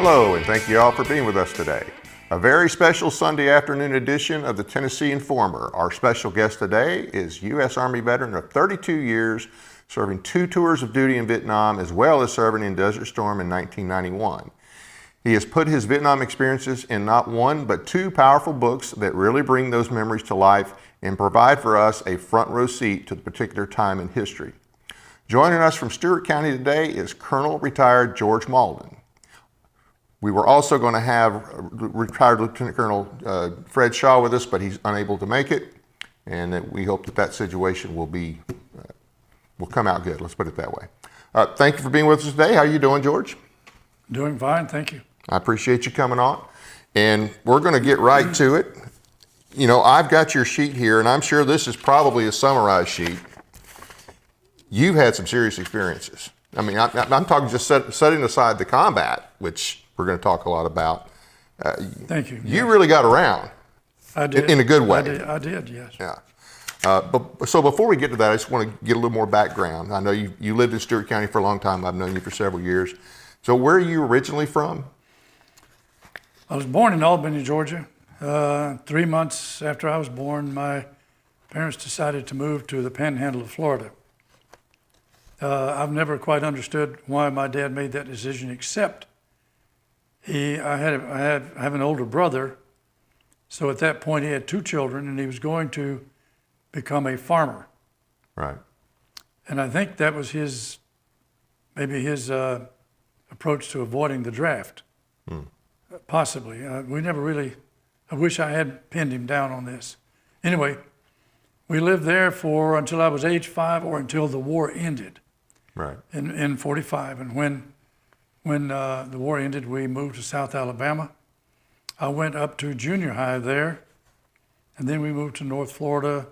Hello, and thank you all for being with us today. A very special Sunday afternoon edition of the Tennessee Informer. Our special guest today is U.S. Army veteran of 32 years, serving 2 tours of duty in Vietnam, as well as serving in Desert Storm in 1991. He has put his Vietnam experiences in not one, but 2 powerful books that really bring those memories to life and provide for us a front row seat to the particular time in history. Joining us from Stewart County today is Colonel retired George Mauldin. We were also going to have retired Lieutenant Colonel Fred Shaw with us, but he's unable to make it, and that we hope that that situation will come out good. Let's put it that way. Thank you for being with us today. How are you doing, George? Doing fine, thank you. I appreciate you coming on, and we're going to get right to it. You know, I've got your sheet here, and I'm sure this is probably a summarized sheet. You've had some serious experiences. I mean, I'm talking just setting aside the combat, which we're going to talk a lot about. Thank you. You really got around. I did. In a good way. I did, yes. Yeah. So before we get to that, I just want to get a little more background. I know you lived in Stewart County for a long time. I've known you for several years. So where are you originally from? I was born in Albany, Georgia. 3 months after I was born, my parents decided to move to the Panhandle of Florida. I've never quite understood why my dad made that decision, except I have an older brother, so at that point he had 2 children, and he was going to become a farmer. Right. And I think that was maybe his approach to avoiding the draft. Possibly. We never really, I wish I had pinned him down on this. Anyway, we lived there until I was age 5, or until the war ended. Right. In 45. And when the war ended, we moved to South Alabama. I went up to junior high there, and then we moved to Orlando,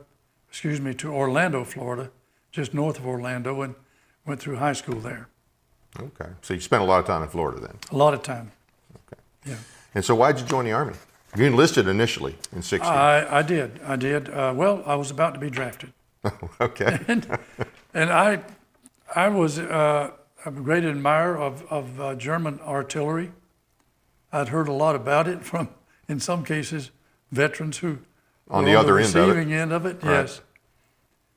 Florida, just north of Orlando, and went through high school there. Okay. So you spent a lot of time in Florida then? A lot of time. Okay. Yeah. And so why'd you join the Army? You enlisted initially in 60. I did. Well, I was about to be drafted. Okay. and I was a great admirer of German artillery. I'd heard a lot about it from, in some cases, veterans who on the other end of it. Receiving end of it, Right. yes.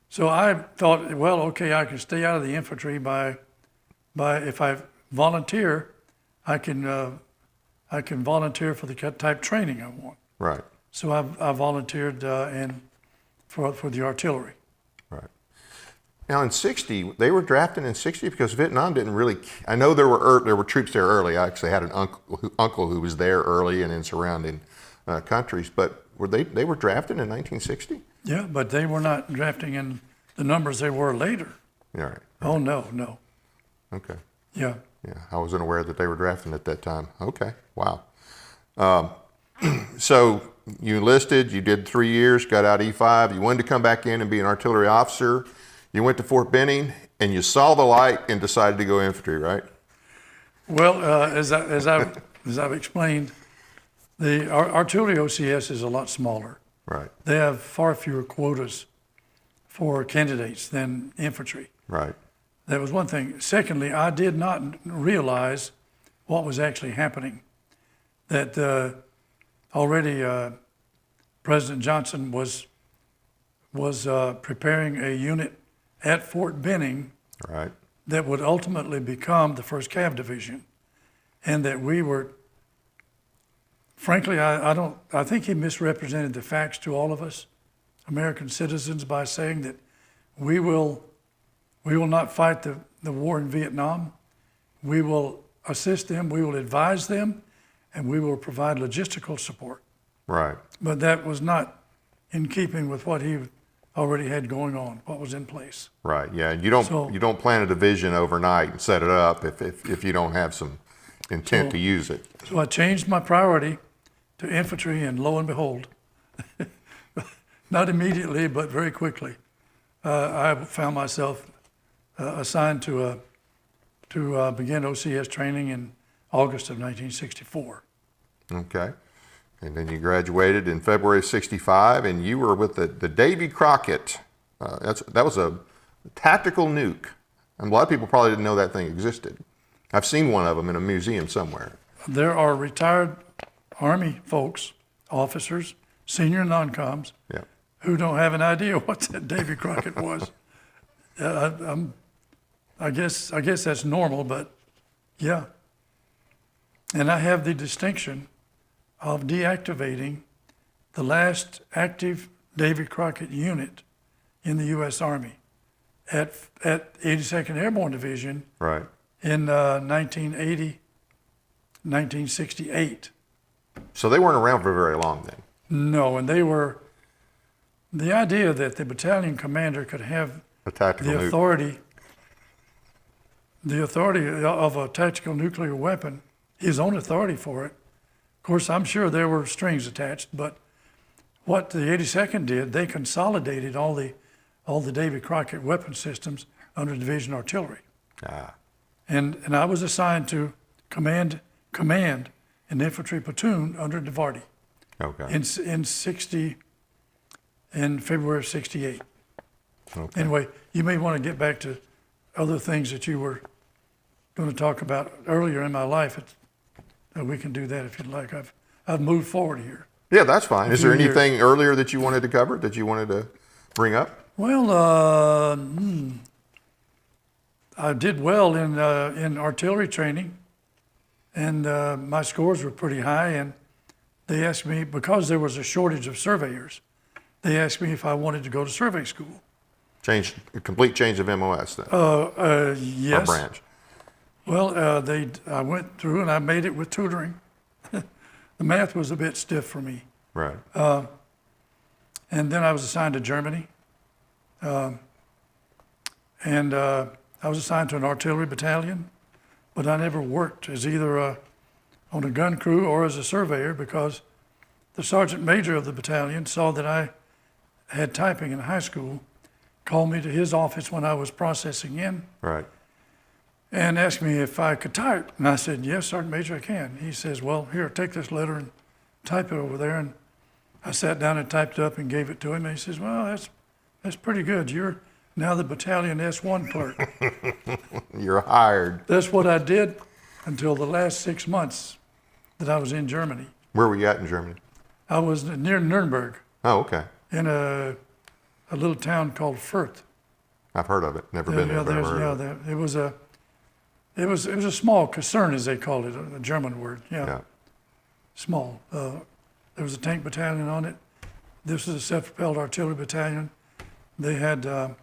So I thought, well, okay, I can stay out of the infantry by if I volunteer, I can volunteer for the type training I want. Right. So I volunteered for the artillery. Right. Now in 60, they were drafting in 60 because Vietnam didn't really. I know there were troops there early. I actually had an uncle who was there early and in surrounding countries. But they were drafted in 1960? Yeah, but they were not drafting in the numbers they were later. Yeah. Right. Oh no. Okay. Yeah. Yeah, I wasn't aware that they were drafting at that time. Okay, wow. So you enlisted, you did 3 years, got out E5, you wanted to come back in and be an artillery officer. You went to Fort Benning, and you saw the light and decided to go infantry, right? Well, as I've explained, the artillery OCS is a lot smaller. Right. They have far fewer quotas for candidates than infantry. Right. That was one thing. Secondly, I did not realize what was actually happening. That already President Johnson was preparing a unit at Fort Benning, right, that would ultimately become the 1st Cav Division, and that we were. Frankly, I think he misrepresented the facts to all of us, American citizens, by saying that we will not fight the war in Vietnam. We will assist them, we will advise them, and we will provide logistical support. Right. But that was not in keeping with what he already had going on, what was in place. Right, yeah. You don't plan a division overnight and set it up if you don't have some intent to use it. So I changed my priority to infantry, and lo and behold, not immediately, but very quickly, I found myself assigned to begin OCS training in August of 1964. Okay. And then you graduated in February of 65, and you were with the Davy Crockett. That was a tactical nuke. And a lot of people probably didn't know that thing existed. I've seen one of them in a museum somewhere. there are retired Army folks, officers, senior non-coms, Yeah. who don't have an idea what that Davy Crockett was. I guess that's normal, but yeah. And I have the distinction of deactivating the last active Davy Crockett unit in the U.S. Army at 82nd Airborne Division Right. in 1968. So they weren't around for very long then. No, and they were, the idea that the battalion commander could have A tactical the nuke. authority of a tactical nuclear weapon, his own authority for it. Of course, I'm sure there were strings attached, but what the 82nd did, they consolidated all the Davy Crockett weapon systems under Division Artillery. Ah. And I was assigned to command an infantry platoon under DeVarty Okay. in February of '68. Okay. Anyway, you may want to get back to other things that you were going to talk about earlier in my life. We can do that if you'd like. I've moved forward here. Yeah, that's fine. Is there few years. anything earlier that you wanted to cover, that you wanted to bring up? Well, I did well in artillery training, and my scores were pretty high. And they asked me, because there was a shortage of surveyors, they asked me if I wanted to go to survey school. Complete change of MOS then, Yes. or branch. Well, I went through and I made it with tutoring. The math was a bit stiff for me. Right. And then I was assigned to Germany. And I was assigned to an artillery battalion, but I never worked as either on a gun crew or as a surveyor, because the sergeant major of the battalion saw that I had typing in high school, called me to his office when I was processing in, Right. and asked me if I could type. And I said, yes, Sergeant Major, I can. He says, well, here, take this letter and type it over there. And I sat down and typed it up and gave it to him. And he says, well, that's pretty good. You're now the battalion S1 clerk. You're hired. That's what I did until the last 6 months that I was in Germany. Where were you at in Germany? I was near Nuremberg Oh, okay. in a little town called Fürth. I've heard of it. Never been there, but I've heard of it. It was a small Kaserne, as they called it, a German word. Yeah. Small. There was a tank battalion on it. This was a self-propelled artillery battalion. They had a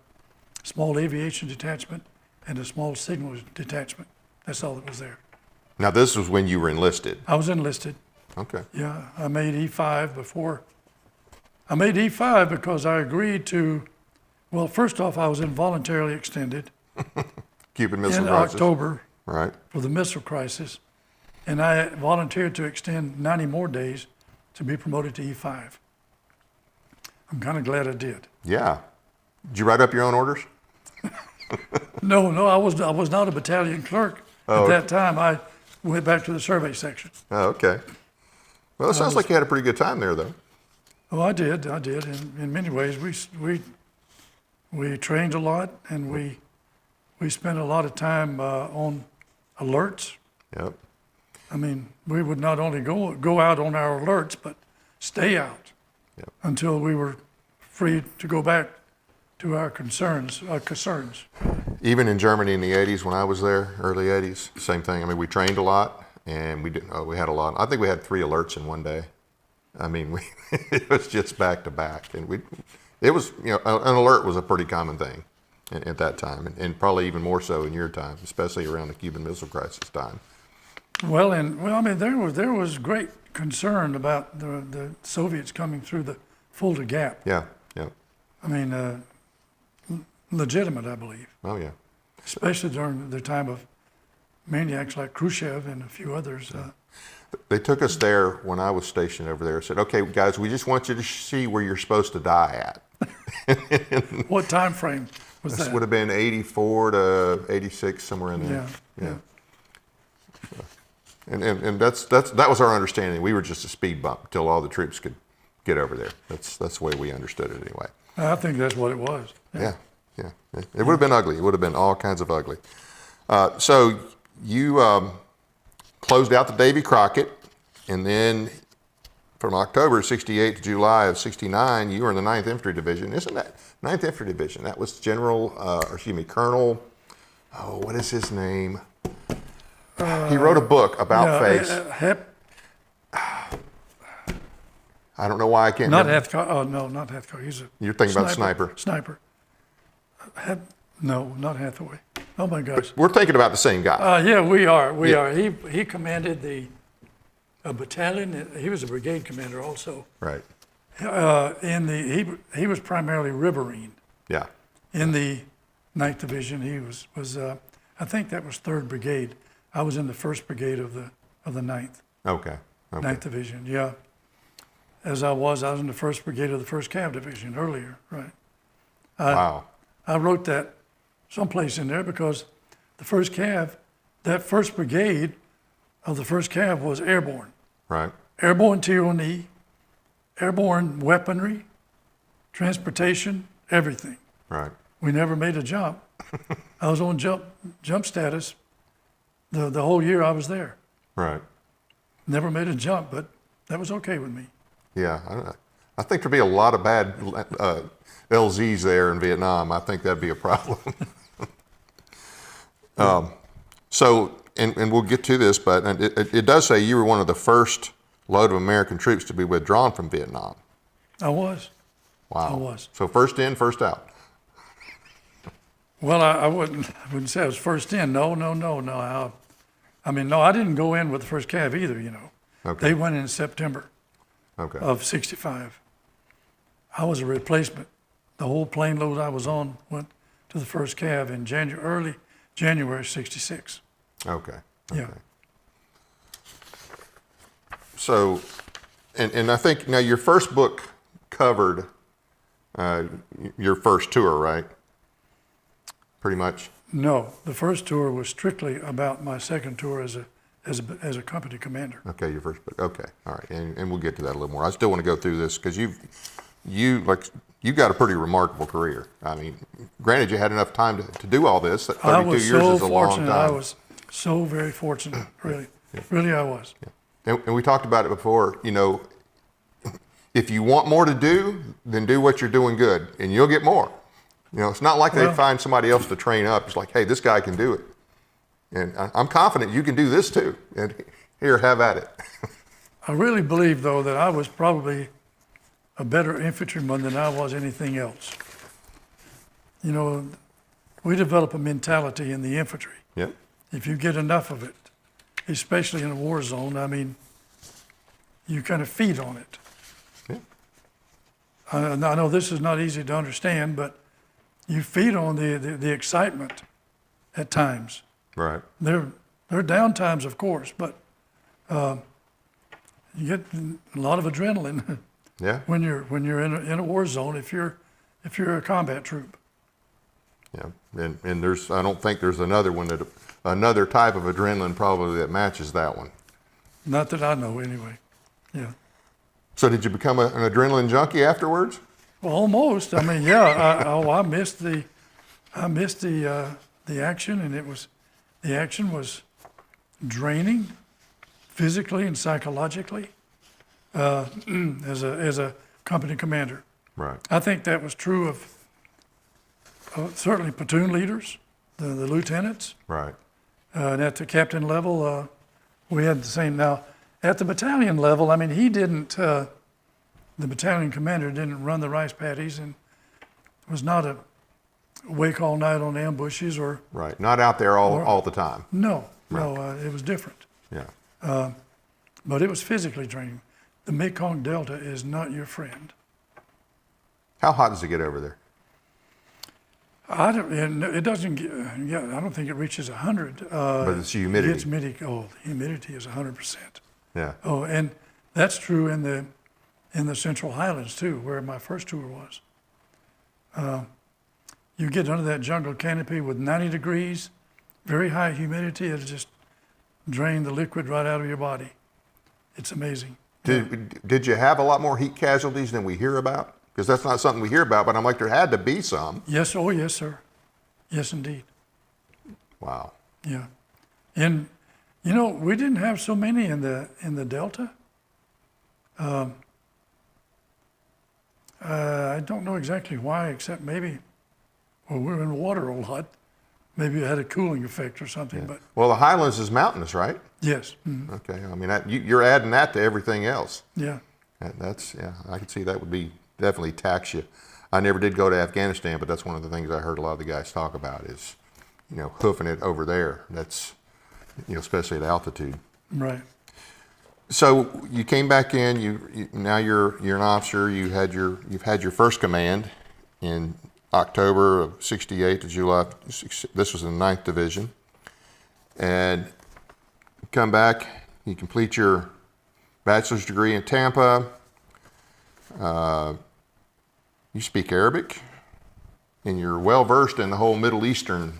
small aviation detachment and a small signal detachment. That's all that was there. Now, this was when you were enlisted. I was enlisted. Okay. Yeah, I made E5 before. I made E5 because I agreed to, well, first off, I was involuntarily extended Cuban Missile in Crisis. October Right. for the missile crisis, and I volunteered to extend 90 more days to be promoted to E5. I'm kind of glad I did. Yeah. Did you write up your own orders? No, I was not a battalion clerk at that time. I went back to the survey section. Oh, okay. Well, it sounds like you had a pretty good time there, though. Oh, I did. In many ways, we trained a lot, and we spent a lot of time on alerts. Yep. I mean, we would not only go out on our alerts, but stay out Yep. until we were free to go back to our concerns. Even in Germany in the 80s, when I was there, early 80s, same thing. I mean, we trained a lot, and we had a lot. I think we had 3 alerts in one day. I mean, it was just back to back, and it was, an alert was a pretty common thing at that time, and probably even more so in your time, especially around the Cuban Missile Crisis time. Well, I mean, there was great concern about the Soviets coming through the Fulda Gap. Yeah, yeah. I mean, legitimate, I believe, Oh, yeah. especially during the time of maniacs like Khrushchev and a few others. They took us there when I was stationed over there. Said, "Okay, guys, we just want you to see where you're supposed to die at." What time frame was This that? would have been 84 to 86, somewhere in there. Yeah. And that was our understanding. We were just a speed bump till all the troops could get over there. That's the way we understood it anyway. I think that's what it was. Yeah. It would have been ugly. It would have been all kinds of ugly. So you closed out the Davy Crockett, and then from October of 68 to July of 69, you were in the 9th Infantry Division. Isn't that 9th Infantry Division? That was Colonel, oh, what is his name? He wrote a book about face. I don't know why I can't Not remember. Hathcock. Oh, no, not Hathcock. He's a You're thinking about Sniper. Sniper. No, not Hathaway. Oh, my gosh. We're thinking about the same guy. Yeah, we are. We are. He commanded a battalion. He was a brigade commander also. Right. He was primarily riverine. Yeah. In the 9th Division, he was I think that was 3rd Brigade. I was in the 1st Brigade of the 9th. Okay. 9th Division, yeah. As I was in the 1st Brigade of the 1st Cav Division earlier, right. Wow. I wrote that someplace in there because the 1st Cav, that 1st Brigade of the 1st Cav was airborne. Right. Airborne tyranny, airborne weaponry, transportation, everything. Right. We never made a jump. I was on jump status the whole year I was there. Right. Never made a jump, but that was okay with me. Yeah. I think there'd be a lot of bad LZs there in Vietnam. I think that'd be a problem. So, and we'll get to this, but it does say you were one of the first load of American troops to be withdrawn from Vietnam. I was. Wow. I was. So first in, first out. Well, I wouldn't say I was first in. No. I didn't go in with the 1st Cav either, you know. Okay. They went in September of 65. I was a replacement. The whole plane load I was on went to the 1st Cav in early January 66. Okay. Yeah. So, and I think now your first book covered your first tour, right? Pretty much. No, the first tour was strictly about my second tour as a company commander. Okay, your first book. Okay, all right, and we'll get to that a little more. I still want to go through this because you've got a pretty remarkable career. I mean, granted, you had enough time to do all this. 32 years is a long time. I was so very fortunate, really. Really, I was. Yeah. And we talked about it before. You know, if you want more to do, then do what you're doing good, and you'll get more. You know, it's not like they find somebody else to train up. It's like, hey, this guy can do it. And I'm confident you can do this too. And here, have at it. I really believe, though, that I was probably a better infantryman than I was anything else. You know, we develop a mentality in the infantry. Yep. If you get enough of it, especially in a war zone, I mean, you kind of feed on it. Yeah. I know this is not easy to understand, but you feed on the excitement at times. Right. There are down times, of course, but you get a lot of adrenaline Yeah. when you're in a war zone if you're a combat troop. Yeah. And I don't think there's another type of adrenaline probably that matches that one. Not that I know, anyway. Yeah. So did you become an adrenaline junkie afterwards? Well, almost. I mean, yeah. I missed the action, and the action was draining, physically and psychologically, as a company commander. Right. I think that was true of certainly platoon leaders, the lieutenants, Right. and at the captain level, we had the same. Now, at the battalion level, I mean, the battalion commander didn't run the rice paddies and was not awake all night on ambushes or. Right. Not out there all the time. No, Right. it was different. Yeah. But it was physically draining. The Mekong Delta is not your friend. How hot does it get over there? It doesn't get, I don't think it reaches 100. But it's humidity. The humidity is 100%. Yeah. Oh, and that's true in the Central Highlands too, where my first tour was. You get under that jungle canopy with 90 degrees, very high humidity, it'll just drain the liquid right out of your body. It's amazing. Did you have a lot more heat casualties than we hear about? Because that's not something we hear about, but I'm like, there had to be some. Yes, oh yes, sir. Yes, indeed. Wow. Yeah. And, You know, we didn't have so many in the Delta. I don't know exactly why, except maybe, well, we were in water a lot. Maybe it had a cooling effect or something. But Well, the Highlands is mountainous, right? yes, mhm. Okay. I mean, you're adding that to everything else. Yeah. That's, yeah, I could see that would be definitely tax you. I never did go to Afghanistan, but that's one of the things I heard a lot of the guys talk about is, hoofing it over there. That's, especially at altitude. Right. So you came back in. Now you're an officer. You've had your first command in October of '68 to July. This was in the 9th Division, and you come back. You complete your bachelor's degree in Tampa. You speak Arabic, and you're well versed in the whole Middle Eastern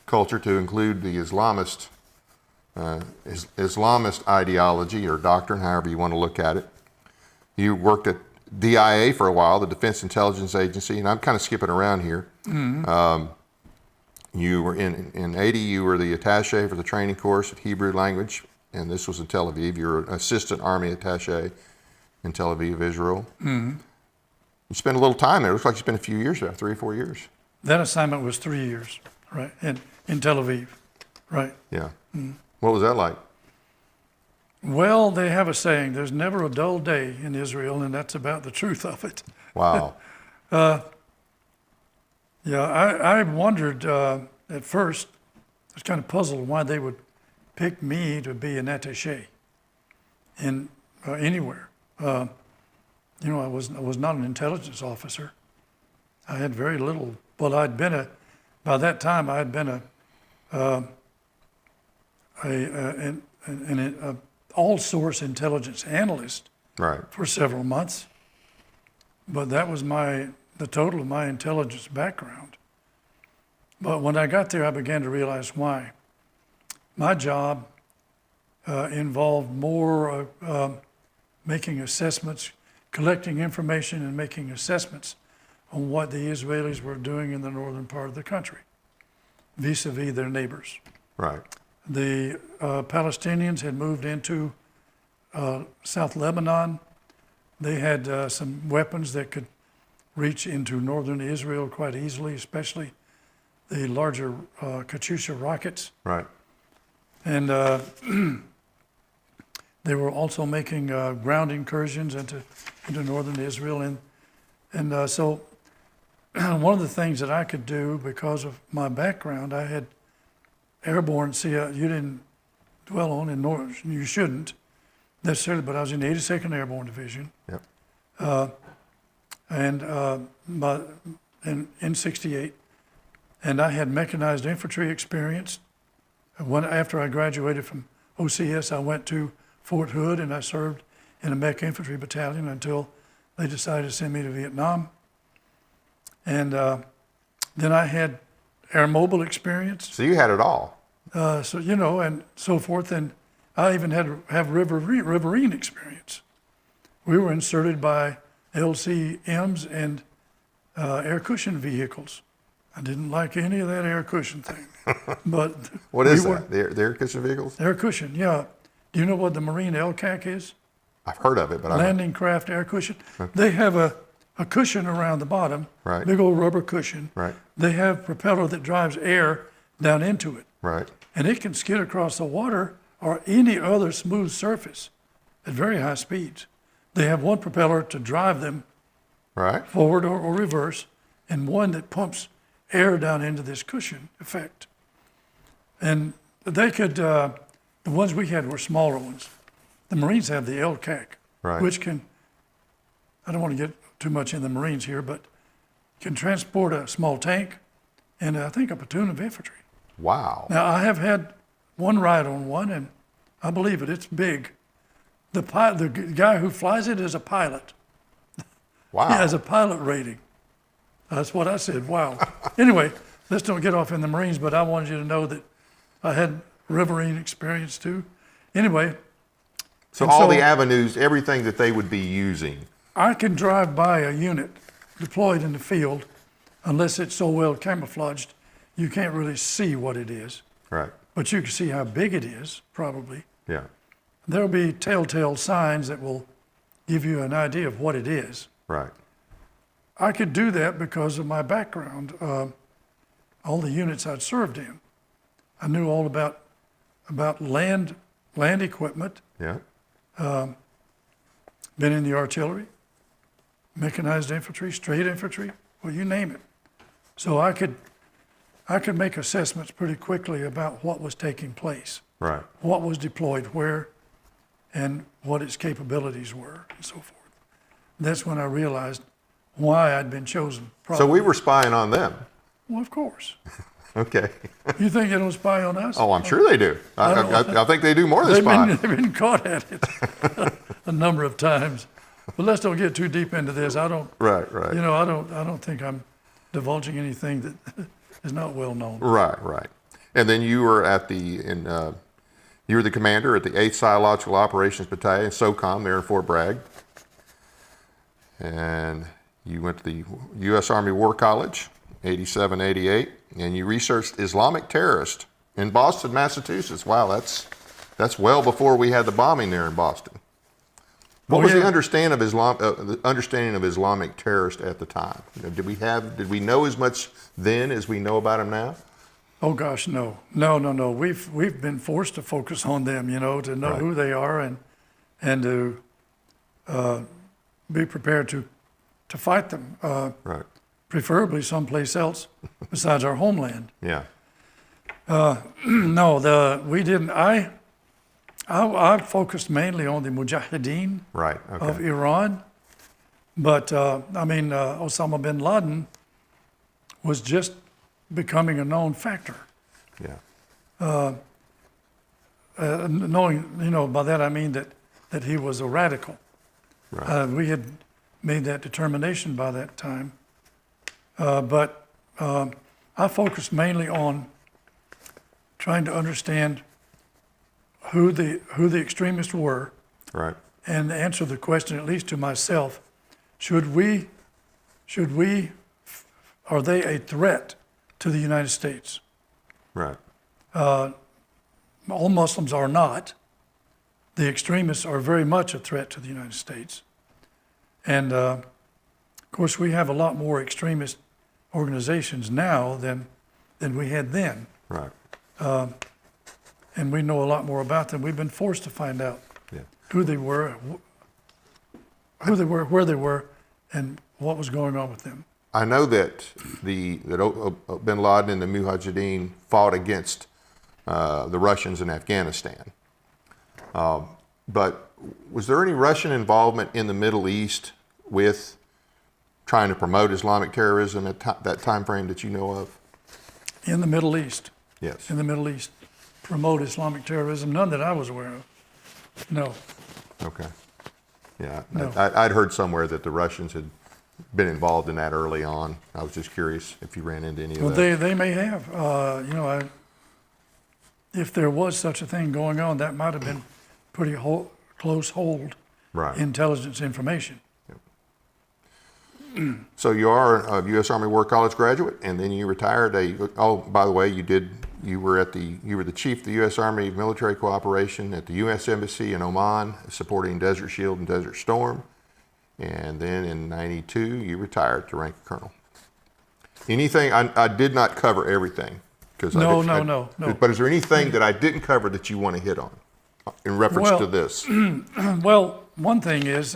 culture, to include the Islamist ideology or doctrine, however you want to look at it. You worked at DIA for a while, the Defense Intelligence Agency, and I'm kind of skipping around here. Mm-hmm. You were in 80, you were the attaché for the training course of Hebrew language, and this was in Tel Aviv. You were an assistant army attaché in Tel Aviv, Israel. Mm-hmm. You spent a little time there. It looks like you spent a few years there, 3 or 4 years. That assignment was 3 years, right, in Tel Aviv, right. Yeah. Mm-hmm. What was that like? Well, they have a saying, there's never a dull day in Israel, and that's about the truth of it. Wow. Yeah, I wondered at first, I was kind of puzzled why they would pick me to be an attaché in anywhere. I was not an intelligence officer. I had very little. Well, by that time I had been an all-source intelligence analyst, right, for several months. But that was the total of my intelligence background. But when I got there, I began to realize why. My job involved more making assessments, collecting information and making assessments on what the Israelis were doing in the northern part of the country, vis-a-vis their neighbors. right. The Palestinians had moved into South Lebanon. They had some weapons that could reach into northern Israel quite easily, especially the larger Katyusha rockets. Right. And they were also making ground incursions into northern Israel. And so one of the things that I could do because of my background, I had airborne, you didn't dwell on, and nor you shouldn't necessarily, but I was in the 82nd Airborne Division. Yep. In '68, and I had mechanized infantry experience. After I graduated from OCS, I went to Fort Hood and I served in a mech infantry battalion until they decided to send me to Vietnam. And then I had air mobile experience. So you had it all. And so forth. And I even have riverine experience. We were inserted by LCMs and air cushion vehicles. I didn't like any of that air cushion thing. But what is that? The air cushion vehicles? Air cushion, yeah. Do you know what the Marine LCAC is? I've heard of it, but Landing craft air cushion. They have a cushion around the bottom, right, big old rubber cushion. Right. They have propeller that drives air down into it. Right. And it can skid across the water or any other smooth surface at very high speeds. They have one propeller to drive them right, forward or reverse, and one that pumps air down into this cushion effect. And they could, the ones we had were smaller ones. The Marines have the LCAC, right, which can, I don't want to get too much in the Marines here, but can transport a small tank and I think a platoon of infantry. Wow. Now, I have had one ride on one, and I believe it, it's big. The guy who flies it is a pilot. Wow. He has a pilot rating. That's what I said, wow. Anyway, let's don't get off in the Marines, but I wanted you to know that I had riverine experience too. Anyway. So all the avenues, everything that they would be using. I can drive by a unit deployed in the field, unless it's so well camouflaged, you can't really see what it is. Right. but you can see how big it is, probably. Yeah. There'll be telltale signs that will give you an idea of what it is. Right. I could do that because of my background, all the units I'd served in. I knew all about land equipment, Yeah. been in the artillery, mechanized infantry, straight infantry, well, you name it. So I could make assessments pretty quickly about what was taking place, Right. what was deployed where, and what its capabilities were, and so forth. That's when I realized why I'd been chosen. So we were spying on them. Well, of course. Okay. You think they don't spy on us? Oh, I'm sure they do. I think they do more than They've spy. they've been caught at it a number of times. But let's don't get too deep into this. I don't. Right. Right. You know, I don't think I'm divulging anything that is not well known. Right. Right. And then you were you were the commander at the 8th Psychological Operations Battalion, SOCOM, there in Fort Bragg. And you went to the U.S. Army War College, 87, 88, and you researched Islamic terrorists in Boston, Massachusetts. Wow, that's well before we had the bombing there in Boston. What was the understanding of Islamic terrorists at the time? Did we know as much then as we know about them now? Oh gosh, no. We've been forced to focus on them, you know, to know Right. who they are and to be prepared to fight them. Right. Preferably someplace else besides our homeland. Yeah. No, we didn't. I focused mainly on the Mujahideen Right. of Okay. Iran, but Osama bin Laden was just becoming a known factor. Yeah. Knowing, you know, by that I mean that he was a radical. Right. We had made that determination by that time. But I focused mainly on trying to understand who the extremists were, Right. and answer the question, at least to myself, are they a threat to the United States? Right. All Muslims are not. The extremists are very much a threat to the United States. And of course, we have a lot more extremist organizations now than we had then. Right. And we know a lot more about them. We've been forced to find out Yeah. who they were, where they were, and what was going on with them. I know that bin Laden and the Mujahideen fought against the Russians in Afghanistan. But was there any Russian involvement in the Middle East with trying to promote Islamic terrorism at that time frame that you know of? In the Middle East. Yes. In the Middle East, promote Islamic terrorism. None that I was aware of. No. Okay. Yeah. No. I'd heard somewhere that the Russians had been involved in that early on. I was just curious if you ran into any Well, of that. they may have. If there was such a thing going on, that might have been pretty close hold Right. intelligence information. So you are a U.S. Army War College graduate, and then you retired. Oh, by the way, you were the chief of the U.S. Army Military Cooperation at the U.S. Embassy in Oman, supporting Desert Shield and Desert Storm. And then in '92, you retired to rank of colonel. Anything I did not cover everything because No. But is there anything that I didn't cover that you want to hit on in reference to this? Well, one thing is,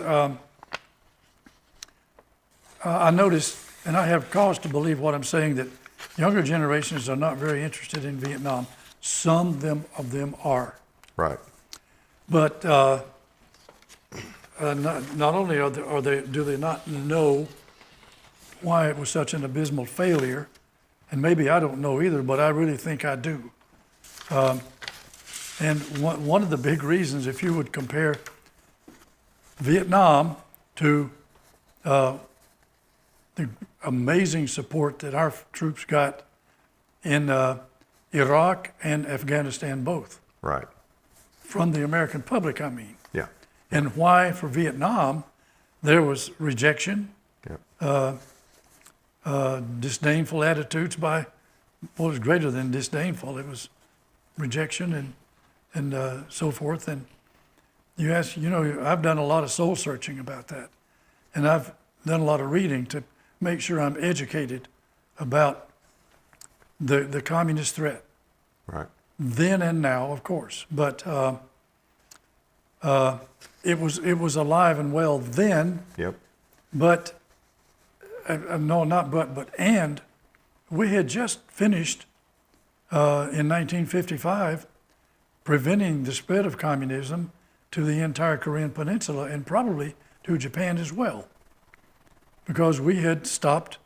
I noticed, and I have cause to believe what I'm saying, that younger generations are not very interested in Vietnam. Some of them are. Right. But not only do they not know why it was such an abysmal failure, and maybe I don't know either, but I really think I do. And one of the big reasons, if you would compare Vietnam to the amazing support that our troops got in Iraq and Afghanistan both, Right. from the American public, I mean. Yeah. And why for Vietnam there was rejection, Yeah. disdainful attitudes by, what was greater than disdainful, it was rejection and so forth. And you ask, I've done a lot of soul searching about that, and I've done a lot of reading to make sure I'm educated about the communist threat, Right. then and now, of course. But it was alive and well then. Yep. But no, not but and we had just finished in 1955 preventing the spread of communism to the entire Korean Peninsula and probably to Japan as well, because we had stopped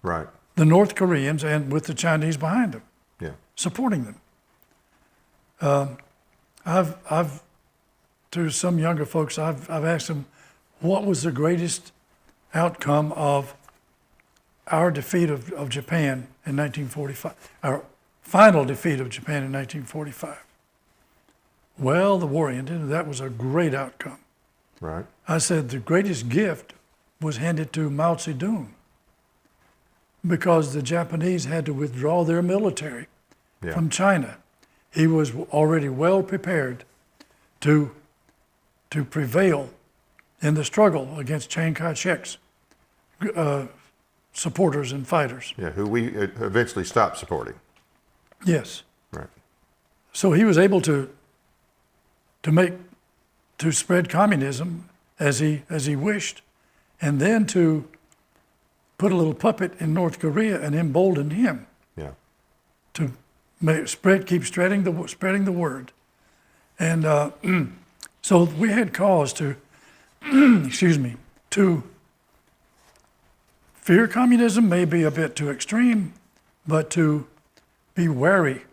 Right. the North Koreans and with the Chinese behind them, Yeah. supporting them. I've to some younger folks, I've asked them, what was the greatest outcome of our defeat of Japan in 1945, our final defeat of Japan in 1945? Well, the war ended, and that was a great outcome. Right. I said the greatest gift was handed to Mao Zedong, because the Japanese had to withdraw their military Yeah. from China. He was already well prepared to prevail in the struggle against Chiang Kai-shek's supporters and fighters. Yeah. Who we eventually stopped supporting. Yes. Right. So he was able to spread communism as he wished, and then to put a little puppet in North Korea and embolden him Yeah. to keep spreading the word. And so we had cause to, to fear communism, may be a bit too extreme, but to be wary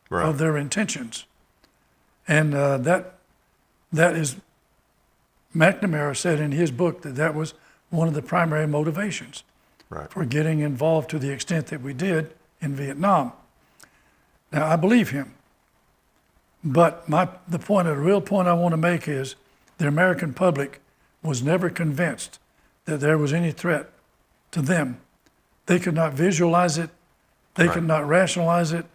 Right. of their intentions. And that is, McNamara said in his book that was one of the primary motivations Right. for getting involved to the extent that we did in Vietnam. Now, I believe him, but the real point I want to make is the American public was never convinced that there was any threat to them. They could not visualize it. They Right. could not rationalize it.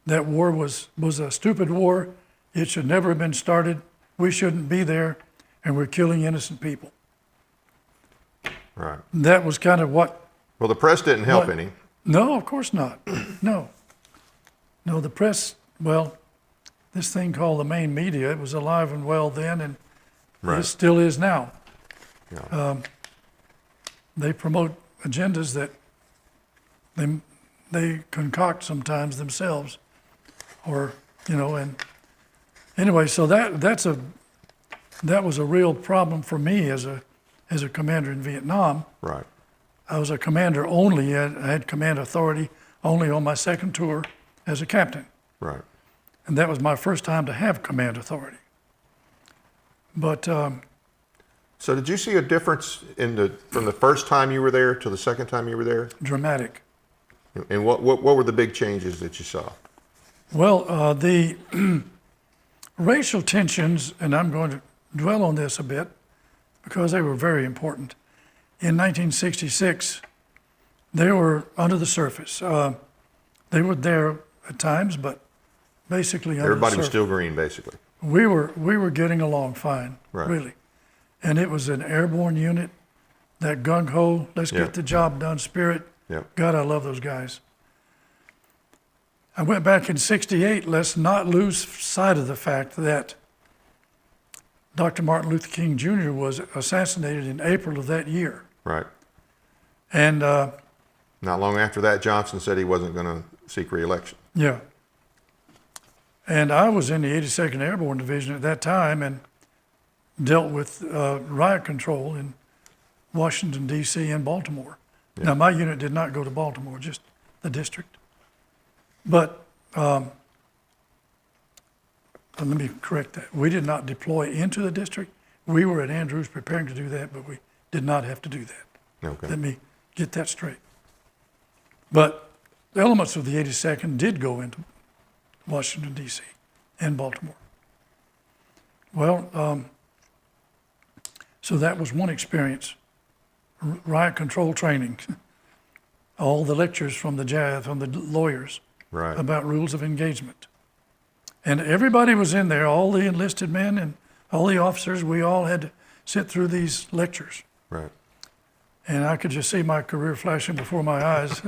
That war was a stupid war. It should never have been started. We shouldn't be there, and we're killing innocent people. Right. That was kind of what. Well, the press didn't help What? any. No, of course not. No, the press. Well, this thing called the main media, it was alive and well then, and Right. it still is now. Yeah. They promote agendas that they concoct sometimes themselves, or and anyway, so that was a real problem for me as a commander in Vietnam. Right. I was a commander only. I had command authority only on my second tour as a captain, Right. and that was my first time to have command authority. But So did you see a difference from the first time you were there to the second time you were there? dramatic. And what were the big changes that you saw? Well, the racial tensions, and I'm going to dwell on this a bit because they were very important. In 1966, they were under the surface. They were there at times, but basically under Everybody the was surface. still green, basically. We were getting along fine, Right. really. And it was an airborne unit, that gung-ho, let's Yeah. get the job done spirit. Yeah. God, I love those guys. I went back in 68. Let's not lose sight of the fact that Dr. Martin Luther King Jr. was assassinated in April of that year. Right. And Not long after that, Johnson said he wasn't going to seek re-election. yeah. And I was in the 82nd Airborne Division at that time and dealt with riot control in Washington, D.C. and Baltimore. Yeah. Now, my unit did not go to Baltimore, just the district. But let me correct that. We did not deploy into the district. We were at Andrews preparing to do that, but we did not have to do that. Okay. Let me get that straight. But the elements of the 82nd did go into Washington, D.C. and Baltimore. Well, so that was one experience. Riot control training. All the lectures from the lawyers. Right. about rules of engagement. And everybody was in there, all the enlisted men and all the officers, we all had to sit through these lectures. Right. And I could just see my career flashing before my eyes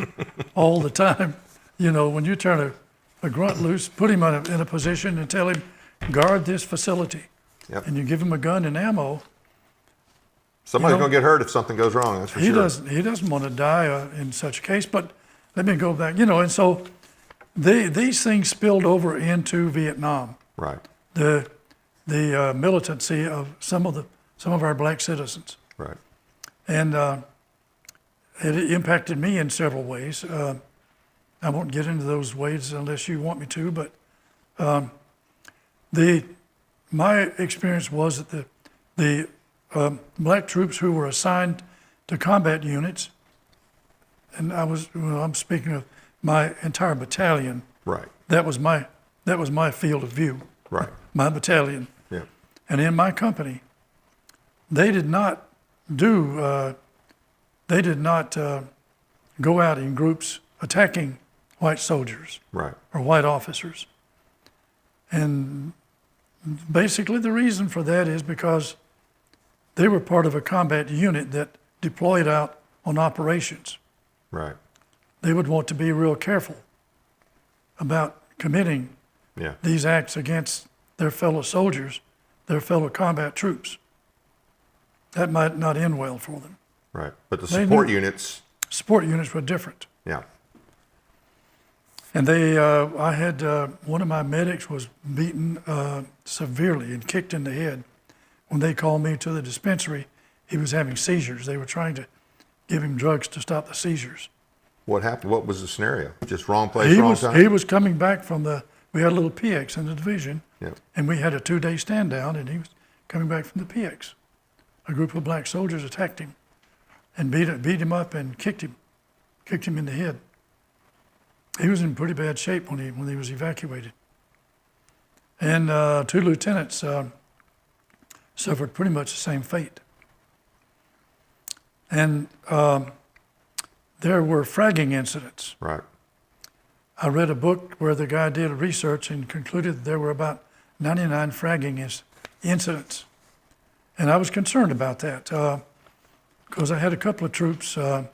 all the time. You know, when you turn a grunt loose, put him in a position and tell him, guard this facility. Yep. And you give him a gun and ammo. Somebody's You know, going to get hurt if something goes wrong, that's for sure. He doesn't want to die in such a case. But let me go back, you know, and so these things spilled over into Vietnam. Right. The militancy of some of our black citizens. Right. And it impacted me in several ways. I won't get into those ways unless you want me to, but my experience was that the black troops who were assigned to combat units, and I'm speaking of my entire battalion. Right. That was my field of view. Right. My battalion. Yeah. And in my company, they did not go out in groups attacking white soldiers Right. or white officers. And basically the reason for that is because they were part of a combat unit that deployed out on operations. Right. They would want to be real careful about committing Yeah. these acts against their fellow soldiers, their fellow combat troops. That might not end well for them. Right. But the They support knew- units, Support units were different. yeah. And I had one of my medics was beaten severely and kicked in the head. When they called me to the dispensary, he was having seizures. They were trying to give him drugs to stop the seizures. What happened? What was the scenario? Just wrong place, wrong time? He was coming back from we had a little PX in the division, Yeah. and we had a 2-day stand down, and he was coming back from the PX. A group of black soldiers attacked him and beat him up and kicked him in the head. He was in pretty bad shape when he was evacuated. And 2 lieutenants suffered pretty much the same fate. And there were fragging incidents. Right. I read a book where the guy did research and concluded that there were about 99 fragging incidents. And I was concerned about that because I had a couple of troops that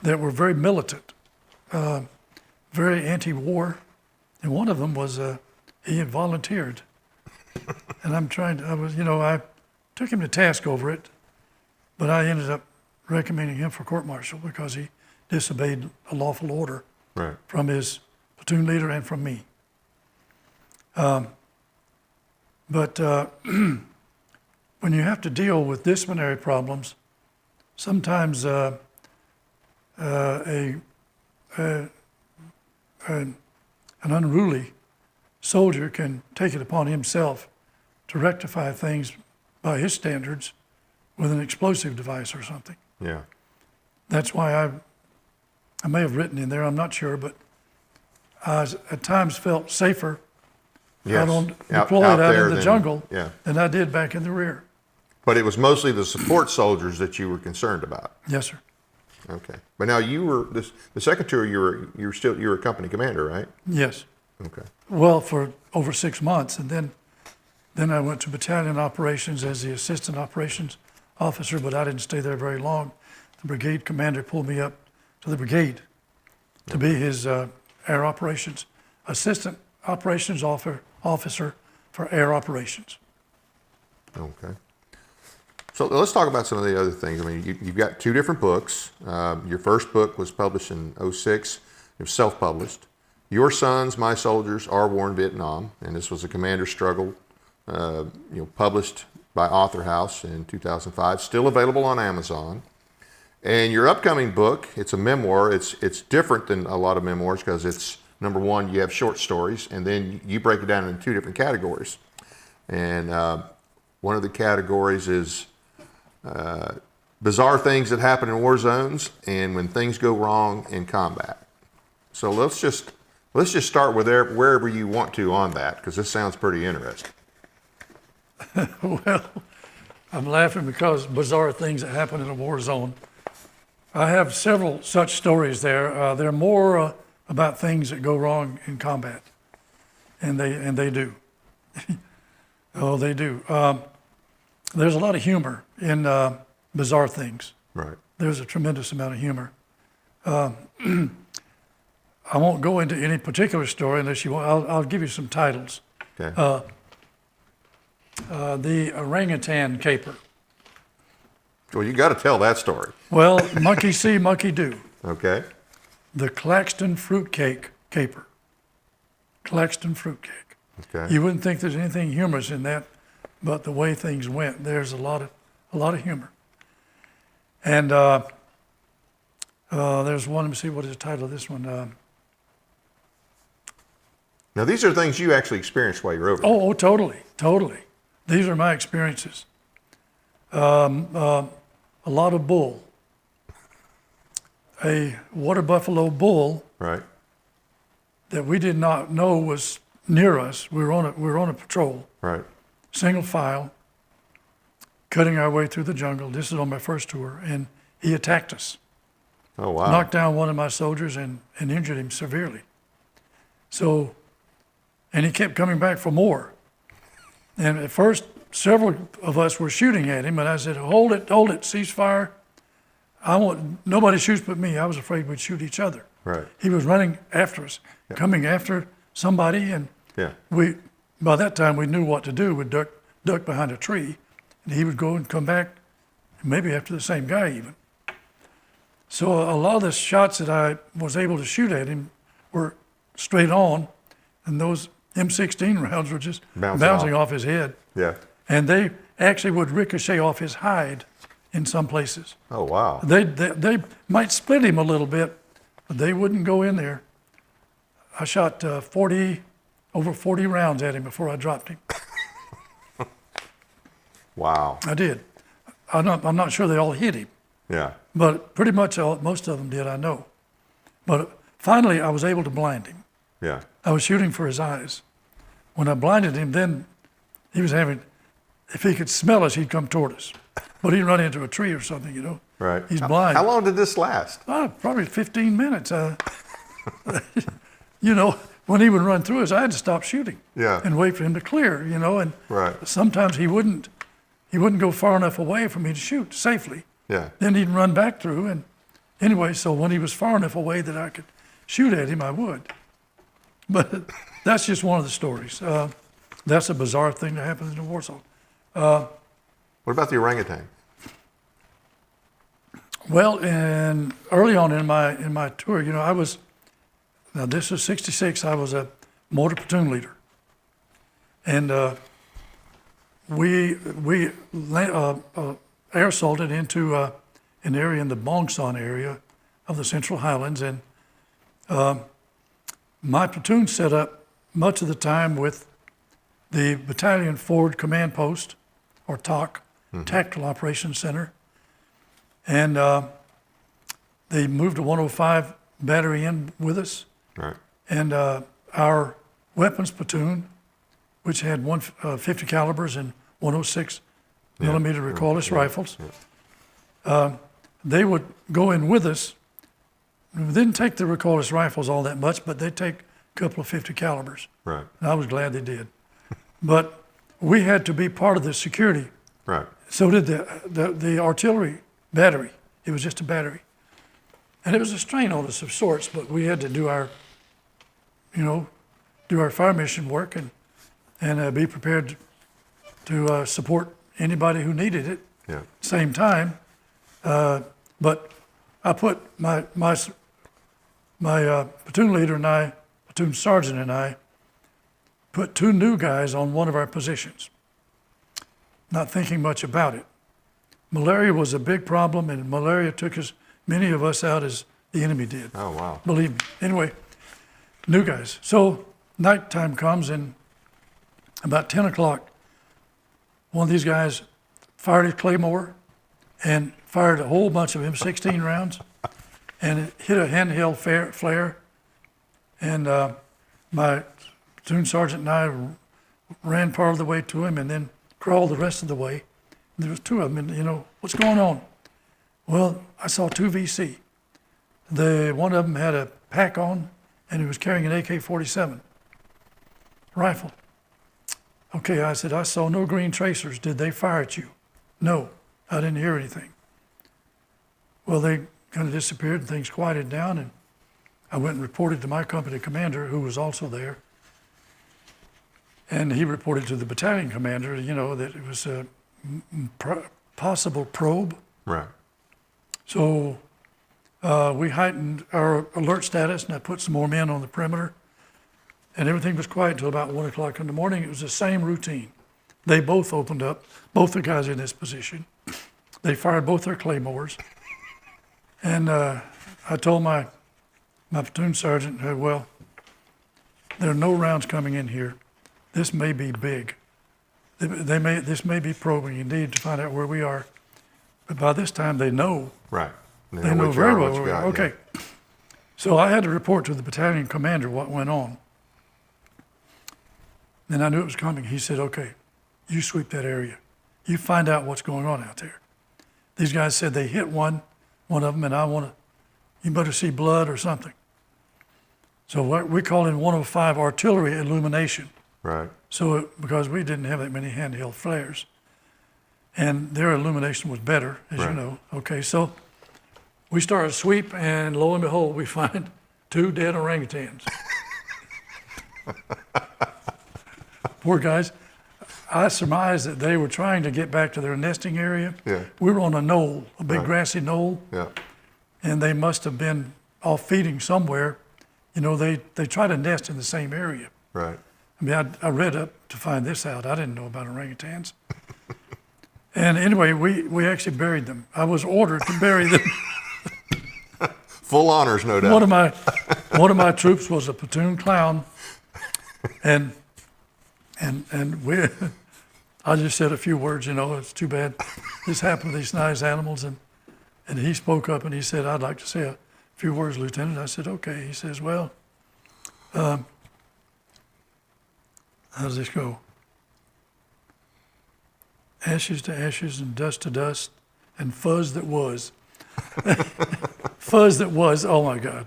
were very militant, very anti-war, and one of them was he had volunteered. And I took him to task over it, but I ended up recommending him for court-martial because he disobeyed a lawful order Right. from his platoon leader and from me. But when you have to deal with disciplinary problems, sometimes an unruly soldier can take it upon himself to rectify things by his standards with an explosive device or something. Yeah. That's why I may have written in there, I'm not sure, but I at times felt safer Yes. deployed out there in the than- jungle Yeah. than I did back in the rear. But it was mostly the support soldiers that you were concerned about. Yes, sir. Okay. But now you were the second tour. You were a company commander, right? Yes. Okay. Well, for over 6 months, and then I went to battalion operations as the assistant operations officer, but I didn't stay there very long. The brigade commander pulled me up to the brigade to be his air operations assistant operations officer for air operations. Okay. So let's talk about some of the other things. I mean, you've got 2 different books. Your first book was published in '06. It was self-published. Your Sons, My Soldiers, Our War in Vietnam, and this was a commander struggle, published by Author House in 2005. Still available on Amazon. And your upcoming book, it's a memoir. It's different than a lot of memoirs because it's, number one, you have short stories, and then you break it down into 2 different categories. And one of the categories is bizarre things that happen in war zones and when things go wrong in combat. So let's just start with wherever you want to on that, because this sounds pretty interesting. Well, I'm laughing because bizarre things that happen in a war zone. I have several such stories there. They're more about things that go wrong in combat, and they do. Oh, they do. There's a lot of humor in bizarre things. Right. There's a tremendous amount of humor. I won't go into any particular story unless you want. I'll give you some titles. Okay. The orangutan caper. Well, you got to tell that story. Well, monkey see, monkey do. Okay. The Claxton fruitcake caper. Claxton fruitcake. Okay. You wouldn't think there's anything humorous in that, but the way things went, there's a lot of humor. And there's one. Let me see. What is the title of this one? Now, these are things you actually experienced while you're over there. Oh, totally. These are my experiences. A lot of bull. A water buffalo bull Right. that we did not know was near us. We were on a patrol, Right. single file, cutting our way through the jungle. This is on my first tour, and he attacked us. Oh, wow. Knocked down one of my soldiers and injured him severely. So, and he kept coming back for more. And at first, several of us were shooting at him, and I said, hold it, cease fire. Nobody shoots but me. I was afraid we'd shoot each other. Right. He was running after us, coming after somebody, and Yeah. by that time we knew what to do. We'd duck behind a tree, and he would go and come back, maybe after the same guy even. So a lot of the shots that I was able to shoot at him were straight on, and those M16 rounds were just bouncing off his head. Yeah. And they actually would ricochet off his hide in some places. Oh, wow. They might split him a little bit, but they wouldn't go in there. I shot over 40 rounds at him before I dropped him. Wow. I did. I'm not sure they all hit him, Yeah. but pretty much most of them did, I know. But finally, I was able to blind him. Yeah. I was shooting for his eyes. When I blinded him, then he was if he could smell us, he'd come toward us. But he'd run into a tree or something, you know. Right. He's blind. How long did this last? Probably 15 minutes. You know, when he would run through us, I had to stop shooting. Yeah. And wait for him to clear, you know. And Right. sometimes he wouldn't go far enough away for me to shoot safely. Yeah. Then he'd run back through. And anyway, so when he was far enough away that I could shoot at him, I would. But that's just one of the stories. That's a bizarre thing that happens in a war zone. What about the orangutan? Well, and early on in my tour, you know, now this was '66. I was a motor platoon leader, and we air assaulted into an area in the Bongson area of the Central Highlands, and my platoon set up much of the time with the Battalion Forward Command Post, or TOC, Tactical Operations Center. And they moved a 105 battery in with us. Right. And our weapons platoon, which had 50 calibers and 106 millimeter recoilless rifles, they would go in with us. We didn't take the recoilless rifles all that much, but they'd take a couple of 50 calibers. Right. And I was glad they did. But we had to be part of the security. Right. So did the artillery battery. It was just a battery. And it was a strain on us of sorts, but we had to do our fire mission work and be prepared to support anybody who needed it. Yeah. Same time, but I put my platoon leader and I, platoon sergeant and I, put two new guys on one of our positions, not thinking much about it. Malaria was a big problem, and malaria took as many of us out as the enemy did. Oh, wow. Believe me. Anyway, new guys. So nighttime comes, and about 10 o'clock, one of these guys fired his claymore and fired a whole bunch of M16 rounds, and it hit a handheld flare. And my platoon sergeant and I ran part of the way to him and then crawled the rest of the way. There was two of them, and, you know, what's going on? Well, I saw two VC. One of them had a pack on, and he was carrying an AK-47 rifle. Okay, I said, I saw no green tracers. Did they fire at you? No, I didn't hear anything. Well, they kind of disappeared and things quieted down, and I went and reported to my company commander, who was also there. And he reported to the battalion commander, that it was a possible probe. Right. So we heightened our alert status, and I put some more men on the perimeter. And everything was quiet until about 1 o'clock in the morning. It was the same routine. They both opened up, both the guys in this position. They fired both their claymores. And I told my platoon sergeant, well, there are no rounds coming in here. This may be big. This may be probing indeed to find out where we are. But by this time, they know. Right. They know very well where we are. Okay. Yeah. So I had to report to the battalion commander what went on. Then I knew it was coming. He said, okay, you sweep that area. You find out what's going on out there. These guys said they hit one of them, and you better see blood or something. So we call in 105 artillery illumination. Right. So because we didn't have that many handheld flares. And their illumination was better, as you know. Okay, so we started a sweep, and lo and behold, we find 2 dead orangutans. Poor guys. I surmised that they were trying to get back to their nesting area. Yeah. We were on a knoll, a big grassy knoll. Yeah. And they must have been off feeding somewhere. They try to nest in the same area. Right. I mean, I read up to find this out. I didn't know about orangutans. And anyway, we actually buried them. I was ordered to bury them. Full honors, no doubt. One of my troops was a platoon clown, and I just said a few words. It's too bad this happened to these nice animals, and he spoke up and he said, I'd like to say a few words, Lieutenant. I said, okay. He says, well, how does this go? Ashes to ashes and dust to dust and fuzz that was. Fuzz that was, oh my God.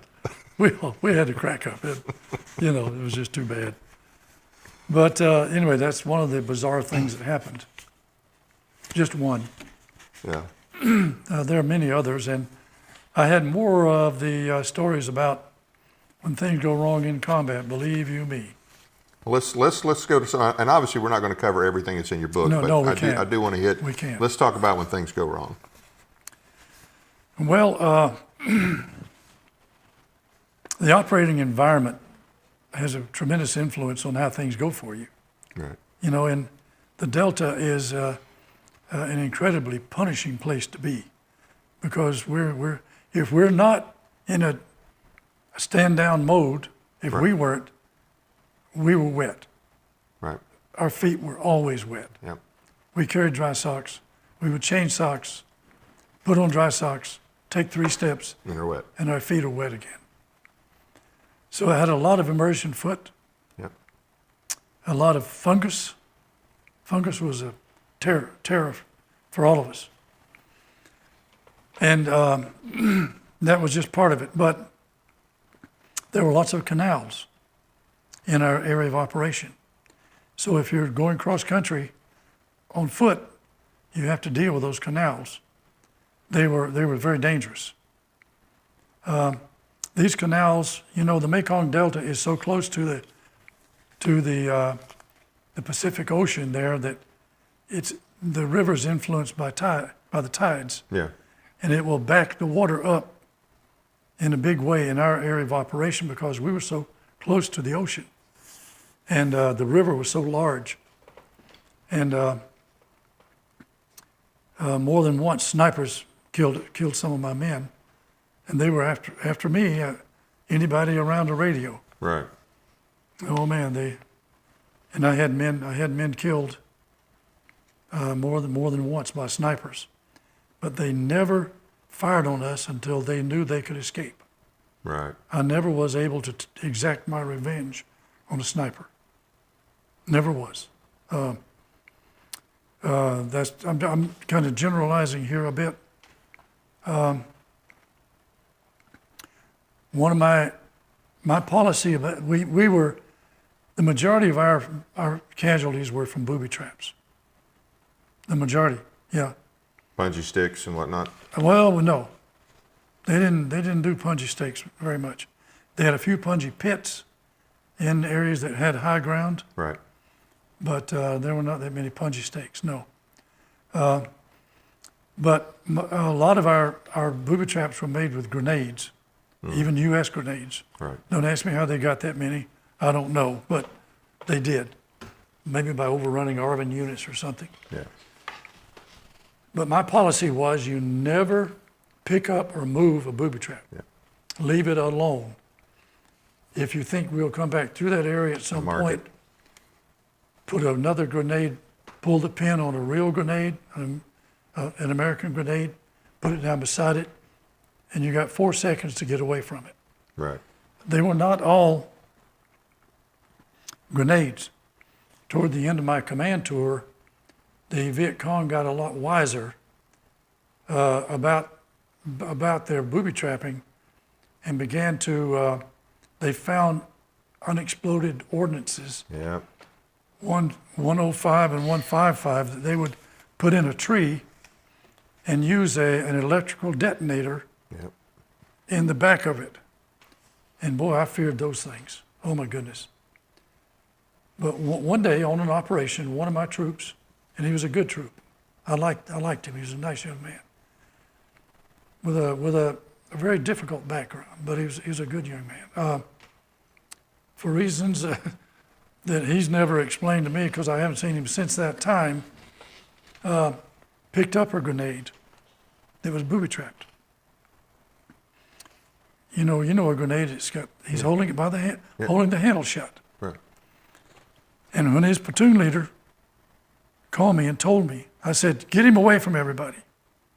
We had to crack up. It was just too bad. But anyway, that's one of the bizarre things that happened. Just one. Yeah. There are many others, and I had more of the stories about when things go wrong in combat, believe you me. Let's go to some, and obviously we're not going to cover everything that's in your book, but we can't. I do want to hit. We can't. Let's talk about when things go wrong. Well, the operating environment has a tremendous influence on how things go for you. Right. And the Delta is an incredibly punishing place to be, because if we're not in a stand down mode, if we weren't, we were wet. Right. Our feet were always wet. Yep. We carried dry socks. We would change socks, put on dry socks, take 3 steps, And they're wet. and our feet are wet again. So I had a lot of immersion foot, Yep. a lot of fungus. Fungus was a terror for all of us. And that was just part of it. But there were lots of canals in our area of operation. So if you're going cross country on foot, you have to deal with those canals. They were very dangerous. These canals, the Mekong Delta is so close to the Pacific Ocean there that the river's influenced by the tides. Yeah. And it will back the water up in a big way in our area of operation because we were so close to the ocean. And the river was so large. And more than once, snipers killed some of my men. And they were after me, anybody around a radio. Right. Oh man, and I had men killed more than once by snipers, but they never fired on us until they knew they could escape. Right. I never was able to exact my revenge on a sniper. Never was. I'm kind of generalizing here a bit. One of my my policy about, we were, the majority of our casualties were from booby traps. The majority, yeah. Bungee sticks and whatnot. Well, no. They didn't do punji stakes very much. They had a few punji pits in areas that had high ground, Right. but there were not that many punji stakes, no. But a lot of our booby traps were made with grenades, even U.S. grenades. Right. Don't ask me how they got that many. I don't know, but they did. Maybe by overrunning ARVN units or something. Yeah. But my policy was you never pick up or move a booby trap. Yeah. Leave it alone. If you think we'll come back through that area at some Mark point, it. put another grenade, pull the pin on a real grenade, an American grenade, put it down beside it, and you got 4 seconds to get away from it. Right. They were not all grenades. Toward the end of my command tour, the Viet Cong got a lot wiser about their booby trapping and began to, they found unexploded ordnances, Yeah. 105 and 155, that they would put in a tree and use an electrical detonator Yep. in the back of it. And boy, I feared those things. Oh my goodness. But one day on an operation, one of my troops, and he was a good troop. I liked him. He was a nice young man with a very difficult background, but he was a good young man. For reasons that he's never explained to me, because I haven't seen him since that time, picked up a grenade that was booby trapped. You know a grenade. He's holding it by the hand, holding the handle shut. Right. And when his platoon leader called me and told me, I said, "Get him away from everybody."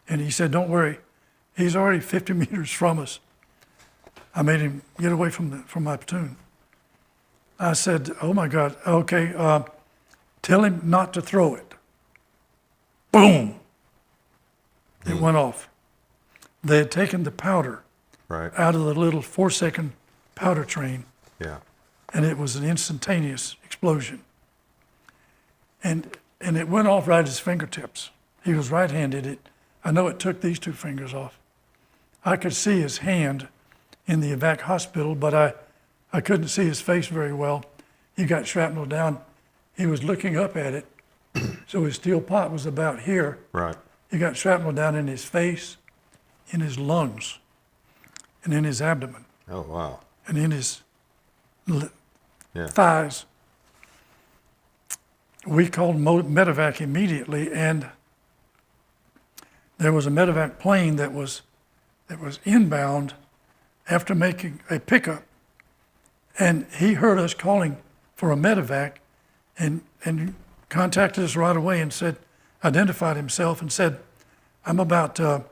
And he said, "Don't worry, he's already 50 meters from us." I made him get away from my platoon. I said, "Oh my God, okay, tell him not to throw it." Boom! It went off. They had taken the powder Right. out of the little 4-second powder train, Yeah. and it was an instantaneous explosion. And it went off right at his fingertips. He was right-handed. I know it took these 2 fingers off. I could see his hand in the evac hospital, but I couldn't see his face very well. He got shrapnel down. He was looking up at it, so his steel pot was about here. Right. He got shrapnel down in his face, in his lungs, and in his abdomen, Oh, wow. and in his Yeah. thighs. We called medevac immediately, and there was a medevac plane that was inbound after making a pickup, and he heard us calling for a medevac, and contacted us right away and said, identified himself and said, "I'm about a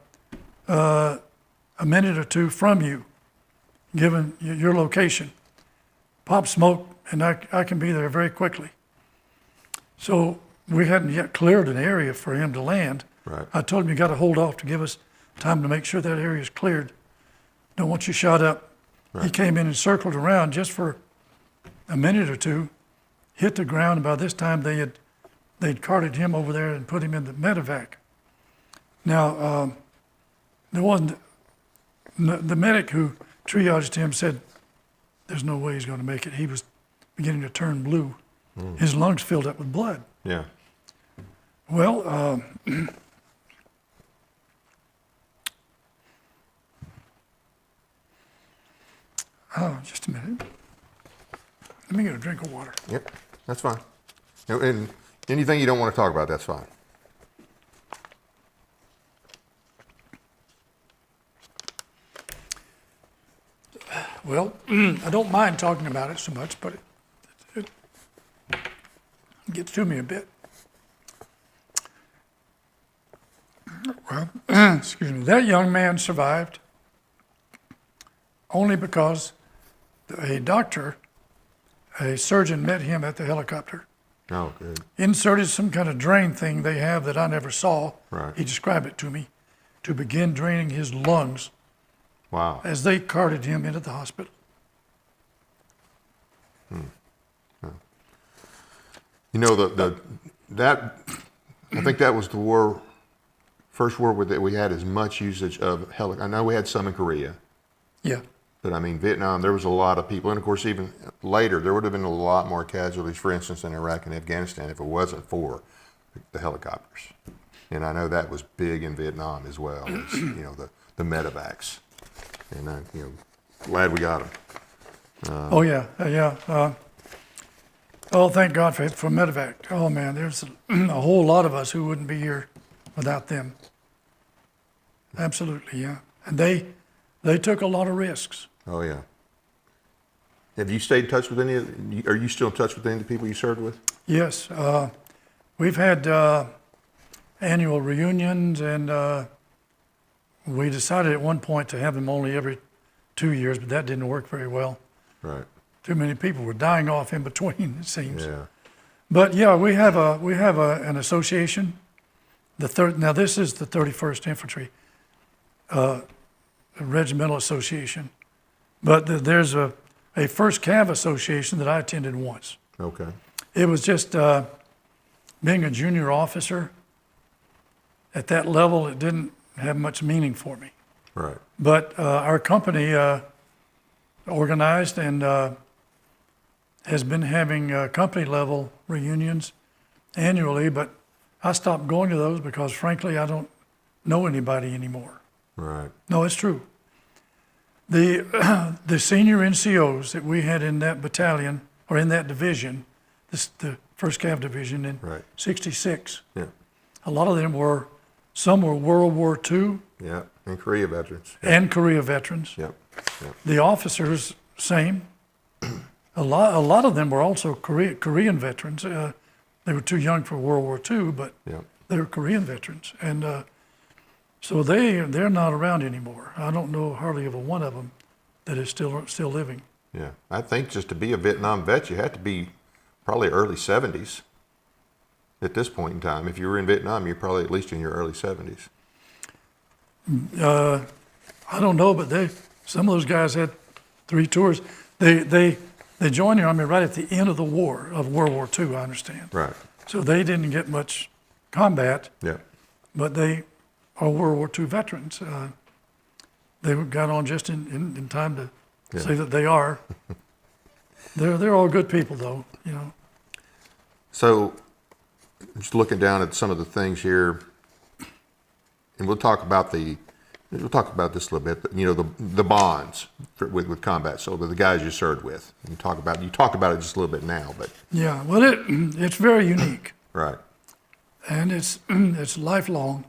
minute or 2 from you, given your location. Pop smoke, and I can be there very quickly." So we hadn't yet cleared an area for him to land. Right. I told him, "You got to hold off to give us time to make sure that area is cleared. Don't want you shot up." Right. He came in and circled around just for a minute or 2, hit the ground, and by this time they'd carted him over there and put him in the medevac. Now, there wasn't, the medic who triaged him said, "There's no way he's going to make it." He was beginning to turn blue. His lungs filled up with blood. Yeah. Well, just a minute. Let me get a drink of water. Yep. That's fine. And anything you don't want to talk about, that's fine. Well, I don't mind talking about it so much, but it gets to me a bit. Well, excuse me, that young man survived only because a doctor, a surgeon, met him at the helicopter, Oh, good. inserted some kind of drain thing they have that I never saw. Right. He described it to me, to begin draining his lungs Wow. as they carted him into the hospital. You know, that I think that was the first war that we had as much usage of helicopters. I know we had some in Korea, Yeah. but I mean Vietnam, there was a lot of people, and of course even later there would have been a lot more casualties, for instance, in Iraq and Afghanistan if it wasn't for the helicopters. And I know that was big in Vietnam as well. As, you know, the medevacs, and you know, glad we got them. Oh yeah, yeah. Oh, thank God for medevac. Oh man, there's a whole lot of us who wouldn't be here without them. Absolutely, yeah. And they took a lot of risks. Oh yeah. Have you stayed in touch with are you still in touch with any of the people you served with? Yes, we've had annual reunions, and we decided at one point to have them only every 2 years, but that didn't work very well. Right. Too many people were dying off in between, it seems. Yeah. But yeah, we have an association. Now this is the 31st Infantry Regimental Association, but there's a First Cav Association that I attended once. Okay. It was just being a junior officer at that level. It didn't have much meaning for me. Right. But our company organized and has been having company level reunions annually, but I stopped going to those because frankly I don't know anybody anymore. Right. No, it's true. The senior NCOs that we had in that battalion or in that division, the First Cav Division in Right. 66, Yeah. a lot of them some were World War II Yeah. And Korea veterans. and Korea veterans. Yep. Yep. The officers, same. A lot of them were also Korean veterans. They were too young for World War II, but Yep. they were Korean veterans, and so they're not around anymore. I don't know hardly of a one of them that is still living. Yeah. I think just to be a Vietnam vet, you had to be probably early 70s at this point in time. If you were in Vietnam, you're probably at least in your early 70s. I don't know, but some of those guys had 3 tours. They joined the Army right at the end of the war, of World War II, I understand. Right. So they didn't get much combat, Yeah. but they are World War II veterans. They got on just in time to say that they are. They're all good people, though, you know. So, just looking down at some of the things here, and we'll talk about this a little bit. But, you know, the bonds with combat. So the guys you served with. You talk about it just a little bit now, but Yeah, well, it's very unique, right. and it's lifelong,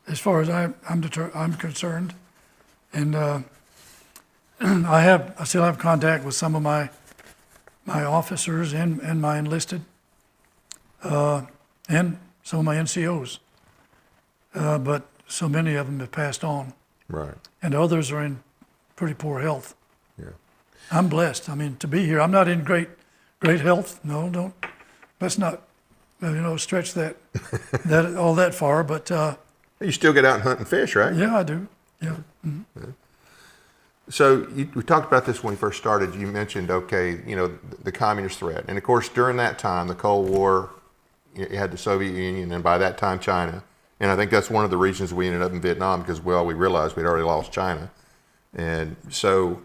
as far as I'm concerned, and I still have contact with some of my officers and my enlisted, and some of my NCOs, but so many of them have passed on, Right. and others are in pretty poor health. Yeah. I'm blessed. I mean, to be here. I'm not in great health. No, let's not, stretch that all that far. But You still get out and hunt and fish, right? yeah, I do. Yeah. Mm-hmm. So we talked about this when we first started. You mentioned, okay, you know, the communist threat. And of course, during that time, the Cold War, you had the Soviet Union, and by that time, China. And I think that's one of the reasons we ended up in Vietnam, because, well, we realized we'd already lost China. And so,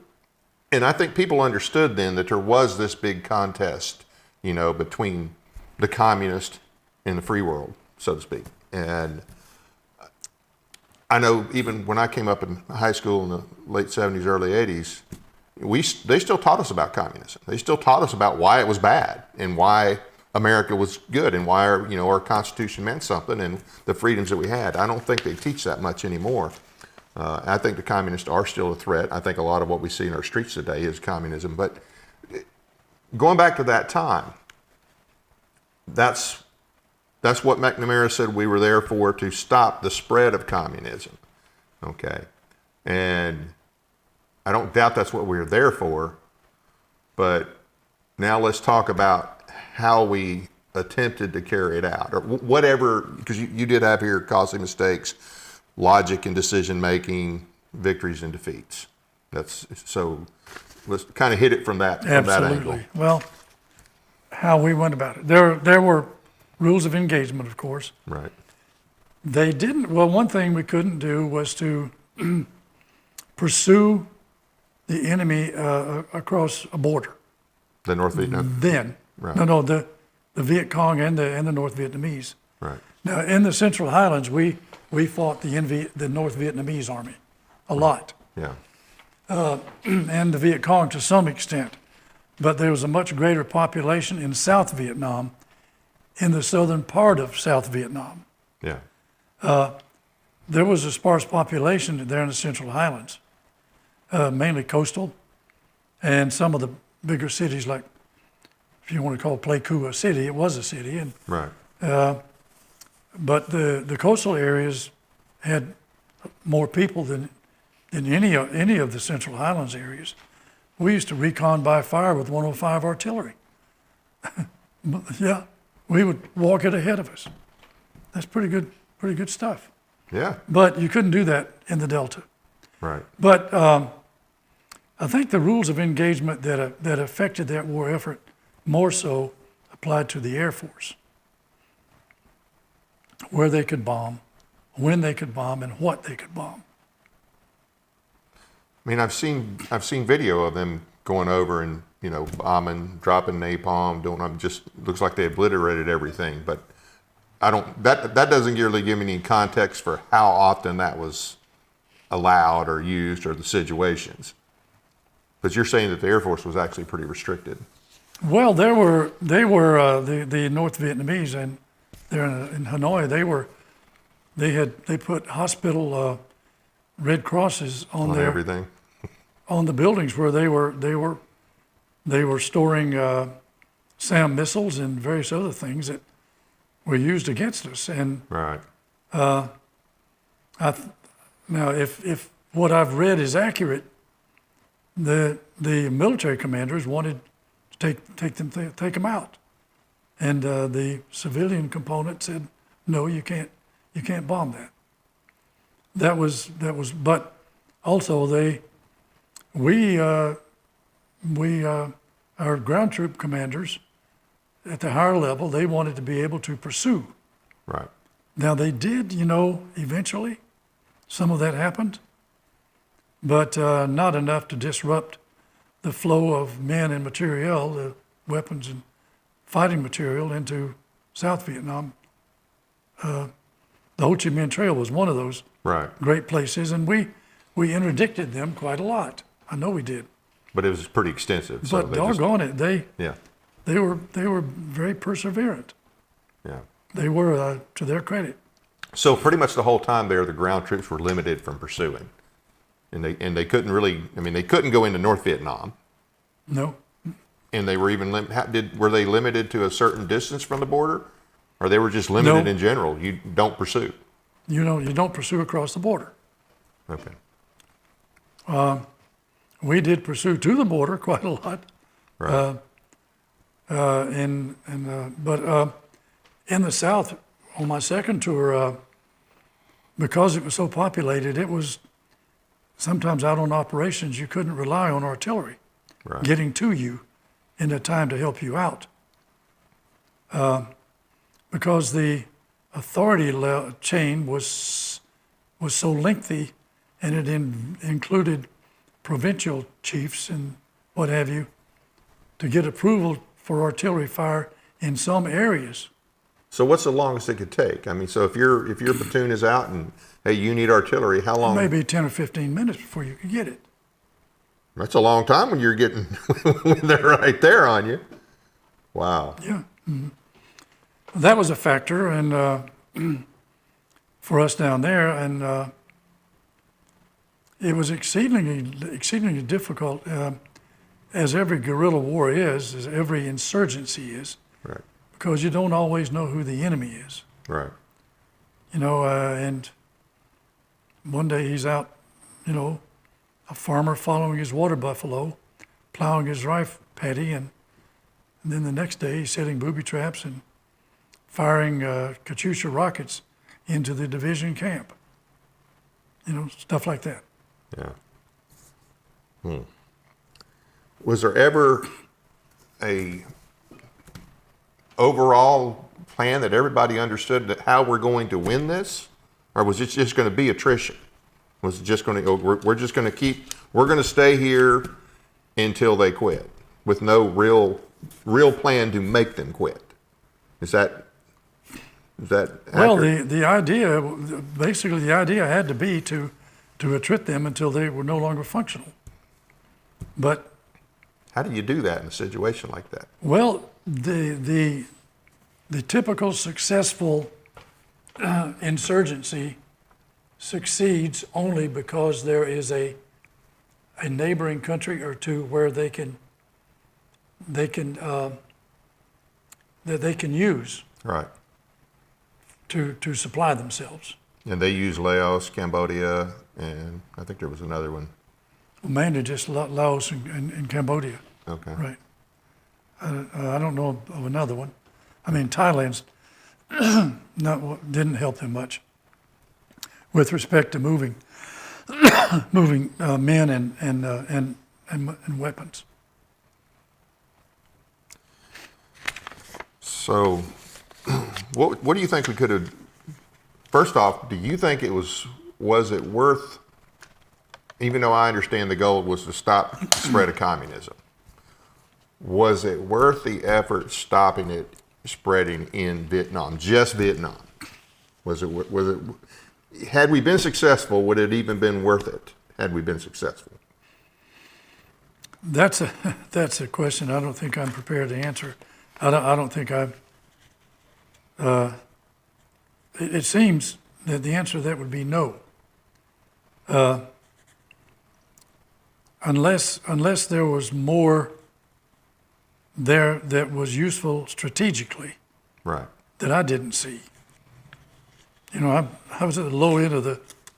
and I think people understood then that there was this big contest, you know, between the communist and the free world, so to speak. And I know even when I came up in high school in the late 70s, early 80s, they still taught us about communism. They still taught us about why it was bad and why America was good and why our Constitution meant something and the freedoms that we had. I don't think they teach that much anymore. I think the communists are still a threat. I think a lot of what we see in our streets today is communism. But going back to that time, that's what McNamara said we were there for, to stop the spread of communism. Okay. And I don't doubt that's what we were there for. But now let's talk about how we attempted to carry it out, or whatever, because you did have here costly mistakes, logic and decision making, victories and defeats. That's so. let's kind of hit it from that angle. Absolutely. Well, how we went about it. There were rules of engagement, of course. Right. They didn't. Well, one thing we couldn't do was to pursue the enemy across a border. The North Vietnam. Then, Right. no, the Viet Cong and the North Vietnamese. Right. Now, in the Central Highlands, we fought the North Vietnamese army a lot, Yeah. and the Viet Cong to some extent. But there was a much greater population in South Vietnam, in the southern part of South Vietnam. Yeah. There was a sparse population there in the Central Highlands, mainly coastal, and some of the bigger cities, like if you want to call Pleiku a city, it was a city, and Right. but the coastal areas had more people than any of the Central Highlands areas. We used to recon by fire with 105 artillery. Yeah, we would walk it ahead of us. That's pretty good stuff. Yeah. But you couldn't do that in the Delta. Right. But I think the rules of engagement that affected that war effort more so applied to the Air Force, where they could bomb, when they could bomb, and what they could bomb. I mean, I've seen video of them going over and, you know, bombing, dropping napalm, just looks like they obliterated everything. But that doesn't really give me any context for how often that was allowed or used or the situations. But you're saying that the Air Force was actually pretty restricted. Well, they were the North Vietnamese, and there in Hanoi, they put hospital Red Crosses on Everything. on the buildings where they were storing SAM missiles and various other things that were used against us. And Right. now, if what I've read is accurate, the military commanders wanted to take them out, and the civilian component said, no, you can't bomb that. That was, but also our ground troop commanders at the higher level, they wanted to be able to pursue. Right. Now they did, eventually, some of that happened, but not enough to disrupt the flow of men and materiel, the weapons and fighting material into South Vietnam. The Ho Chi Minh Trail was one of those Right. great places, and we interdicted them quite a lot. I know we did. But it was pretty extensive. So But doggone it, yeah. they were very perseverant. Yeah. They were, to their credit. So pretty much the whole time there, the ground troops were limited from pursuing, and they couldn't really. I mean, they couldn't go into North Vietnam, No, and they were even were they limited to a certain distance from the border, or they were just limited No. in general? You don't pursue. you don't pursue across the border. Okay. We did pursue to the border quite a lot. Right. But in the South, on my second tour, because it was so populated, it was sometimes out on operations, you couldn't rely on artillery Right. getting to you in the time to help you out. Because the authority chain was so lengthy, and it included provincial chiefs and what have you, to get approval for artillery fire in some areas. So what's the longest it could take? I mean, so if your platoon is out and hey, you need artillery, how long? Maybe 10 or 15 minutes before you could get it. That's a long time when you're getting when they're right there on you. Wow. Yeah. Mhm. That was a factor, and for us down there, and it was exceedingly difficult, as every guerrilla war is, as every insurgency is, Right. because you don't always know who the enemy is. Right. And one day he's out, a farmer following his water buffalo, plowing his rice paddy, and then the next day he's setting booby traps and firing Katyusha rockets into the division camp. Stuff like that. Yeah. Was there ever a overall plan that everybody understood that how we're going to win this, or was it just going to be attrition? Was it just going to go? We're just going to we're going to stay here until they quit, with no real plan to make them quit. Is that Well, accurate? the idea, basically the idea had to be to attrit them until they were no longer functional. But, How do you do that in a situation like that? well, the typical successful insurgency succeeds only because there is a neighboring country or two where they can use Right. to supply themselves. And they use Laos, Cambodia, and I think there was another one. Mainly just Laos and Cambodia, Okay. right? I don't know of another one. I mean, Thailand's didn't help them much with respect to moving men and weapons. So, what do you think we could have? First off, do you think it was it worth? Even though I understand the goal was to stop the spread of communism, was it worth the effort stopping it spreading in Vietnam, just Vietnam? Was it? Had we been successful, would it even been worth it? Had we been successful? That's a question I don't think I'm prepared to answer. I don't think I've. It seems that the answer to that would be no. Unless there was more there that was useful strategically Right. that I didn't see. You know, I was at the low end of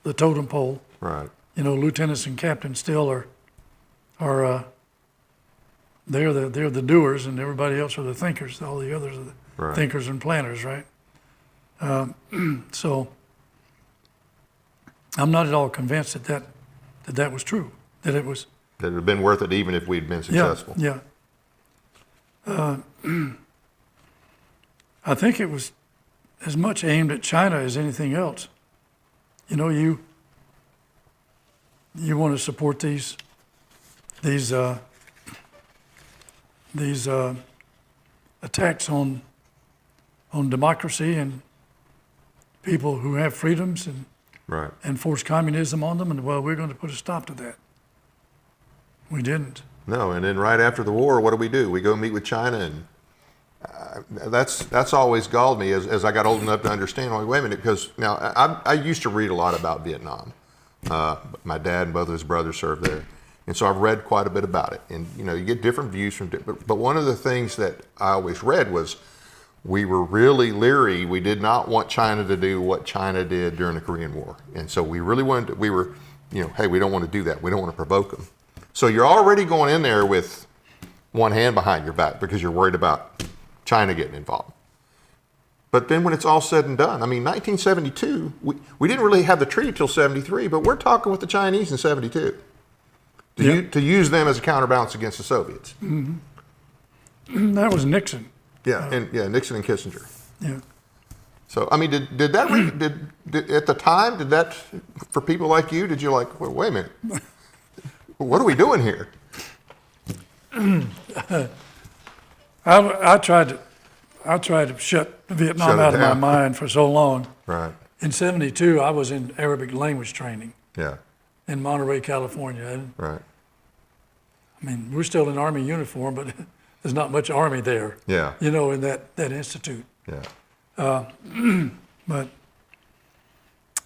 the totem pole. Right. You know, lieutenants and captains still are they're the doers, and everybody else are the thinkers. All the others are the Right. thinkers and planners, right? So I'm not at all convinced that was true. That it was. That it would have been worth it even if we'd been successful. Yeah. I think it was as much aimed at China as anything else. You know, you want to support these attacks on democracy and people who have freedoms Right. and force communism on them, and well, we're going to put a stop to that. We didn't. No, and then right after the war, what do? We go meet with China, and that's always galled me as I got old enough to understand. Like, wait a minute, because now I used to read a lot about Vietnam. My dad and both of his brothers served there, and so I've read quite a bit about it. And you know, you get different views from. But one of the things that I always read was we were really leery. We did not want China to do what China did during the Korean War, and so we really wanted. We were, you know, hey, we don't want to do that. We don't want to provoke them. So you're already going in there with one hand behind your back because you're worried about China getting involved. But then when it's all said and done, I mean, 1972, we didn't really have the treaty till 73, but we're talking with the Chinese in 72 to use them as a counterbalance against the Soviets. Mm-hmm. That was Nixon. Yeah, Nixon and Kissinger. Yeah. So, I mean, did at the time, did that, for people like you, did you like, well, wait a minute, what are we doing here? I tried to shut Vietnam out of my mind for so long. Right. In 72, I was in Arabic language training Yeah. in Monterey, California. And, Right. I mean, we're still in Army uniform, but there's not much Army there, Yeah. you know, in that institute. Yeah. But,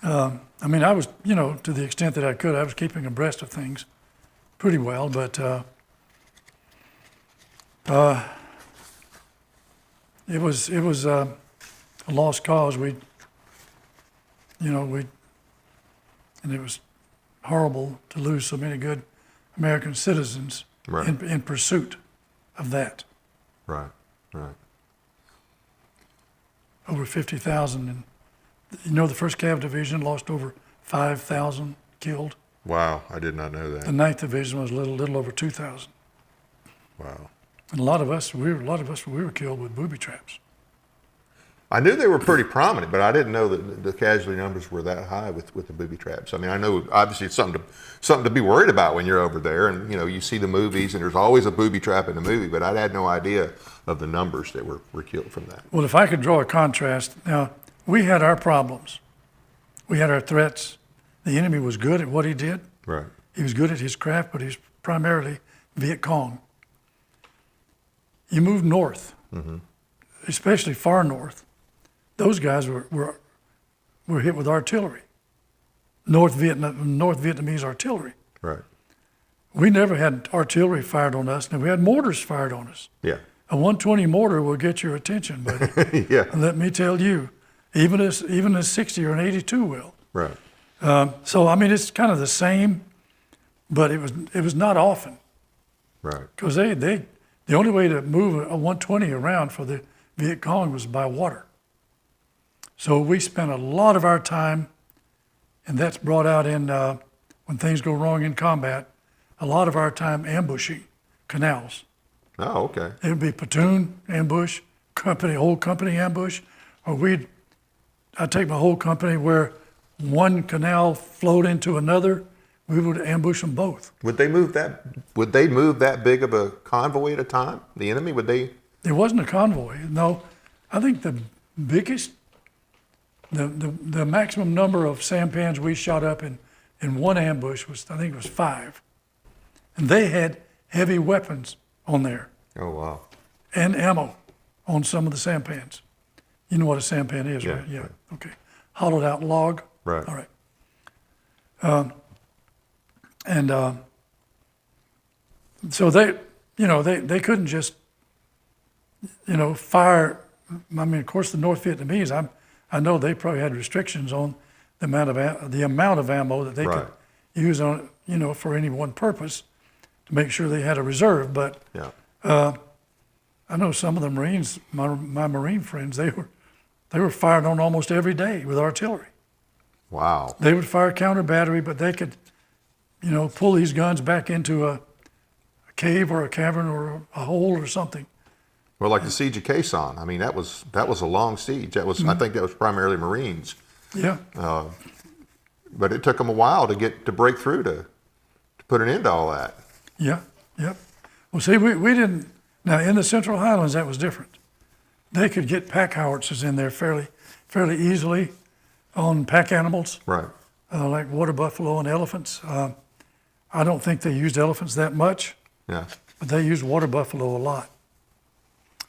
I mean, I was, you know, to the extent that I could, I was keeping abreast of things pretty well, but it was a lost cause. And it was horrible to lose so many good American citizens Right. in pursuit of that. Right. Right. Over 50,000, and you know the 1st Cav Division lost over 5,000 killed. Wow, I did not know The that. 9th Division was a little over 2,000. Wow. And a lot of us, we were killed with booby traps. I knew they were pretty prominent, but I didn't know that the casualty numbers were that high with the booby traps. I mean, I know obviously it's something to be worried about when you're over there, and you see the movies, and there's always a booby trap in the movie, but I had no idea of the numbers that were killed from that. Well, if I could draw a contrast, now we had our problems, we had our threats. The enemy was good at what he did. Right. He was good at his craft, but he's primarily Viet Cong. You move north, especially far north. Those guys were hit with artillery, North Vietnamese artillery. Right. We never had artillery fired on us, and we had mortars fired on us. Yeah. A 120 mortar will get your attention, buddy. Yeah. And let me tell you, even a 60 or an 82 will. Right. So I mean, it's kind of the same, but it was not often, Right. because the only way to move a 120 around for the Viet Cong was by water. So we spent a lot of our time, and that's brought out in when things go wrong in combat, a lot of our time ambushing canals. Oh, okay. It would be platoon ambush, whole company ambush, or I'd take my whole company where one canal flowed into another, we would ambush them both. Would they move that big of a convoy at a time? The enemy, would they? It wasn't a convoy. No, I think the biggest, the maximum number of sampans we shot up in one ambush was, I think it was 5. And they had heavy weapons on there Oh, wow. and ammo on some of the sampans. You know what a sampan is, Yeah, right? Yeah. right. Okay. Hollowed out log. Right. All right. So they couldn't just, fire. I mean, of course, the North Vietnamese, I know they probably had restrictions on the amount of ammo that they Right. could use on, for any one purpose to make sure they had a reserve. But Yeah. I know some of the Marines, my Marine friends, they were fired on almost every day with artillery. Wow. They would fire counter battery, but they could, pull these guns back into a cave or a cavern or a hole or something. Well, like the siege of Khe Sanh, I mean, that was a long siege. That was, I think that was primarily Marines, Yeah. but it took them a while to break through to put an end to all that. Yeah. Yep. Well, see, we didn't. Now in the Central Highlands, that was different. They could get pack howitzers in there fairly easily on pack animals, Right. like water buffalo and elephants. I don't think they used elephants that much, Yeah. but they used water buffalo a lot.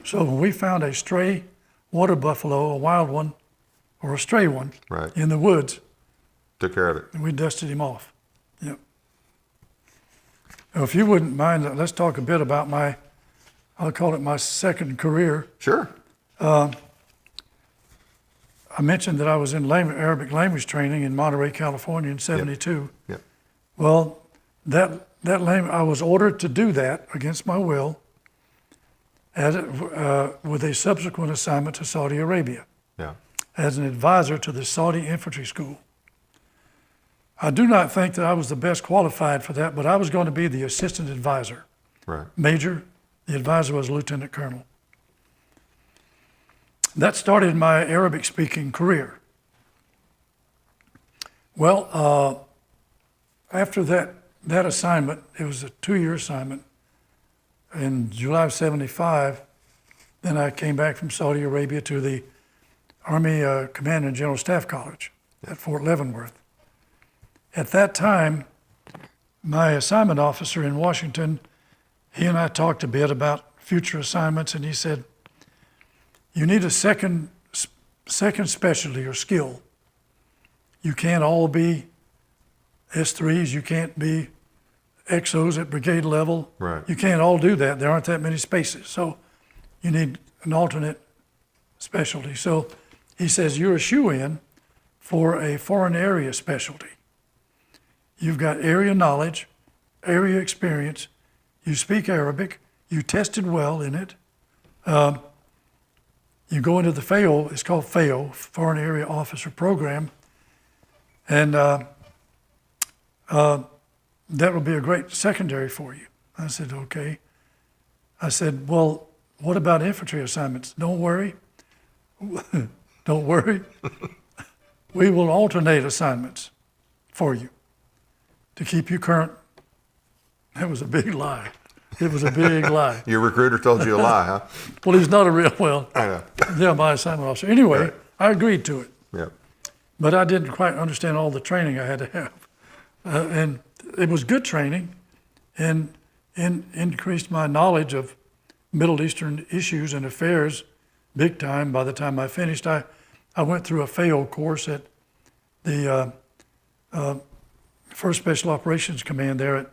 So when we found a stray water buffalo, a wild one, or a stray one, Right. in the woods, Took care of it. we dusted him off. Yep. Now, if you wouldn't mind, let's talk a bit about I'll call it my second career. Sure. I mentioned that I was in Arabic language training in Monterey, California in '72. Yep. Well, that language, I was ordered to do that against my will with a subsequent assignment to Saudi Arabia Yeah. as an advisor to the Saudi infantry school. I do not think that I was the best qualified for that, but I was going to be the assistant advisor. Right. Major, the advisor was lieutenant colonel. That started my Arabic speaking career. Well, after that assignment, it was a 2-year assignment. In July of '75, then I came back from Saudi Arabia to the Army Command and General Staff College at Fort Leavenworth. At that time, my assignment officer in Washington, he and I talked a bit about future assignments, and he said, you need a second specialty or skill. You can't all be S3s, you can't be XOs at brigade level. Right. You can't all do that. There aren't that many spaces. So you need an alternate specialty. So he says, you're a shoe-in for a foreign area specialty. You've got area knowledge, area experience, you speak Arabic, you tested well in it. You go into the FAO, it's called FAO, Foreign Area Officer Program, and that will be a great secondary for you. I said, okay. I said, well, what about infantry assignments? Don't worry. Don't worry. We will alternate assignments for you to keep you current. That was a big lie. It was a big lie. Your recruiter told you a lie, huh? Well, he's not a real, well, I know. yeah, my assignment officer. Anyway, Right. I agreed to it, Yep. but I didn't quite understand all the training I had to have. And it was good training and increased my knowledge of Middle Eastern issues and affairs big time. By the time I finished, I went through a failed course at the 1st Special Operations Command there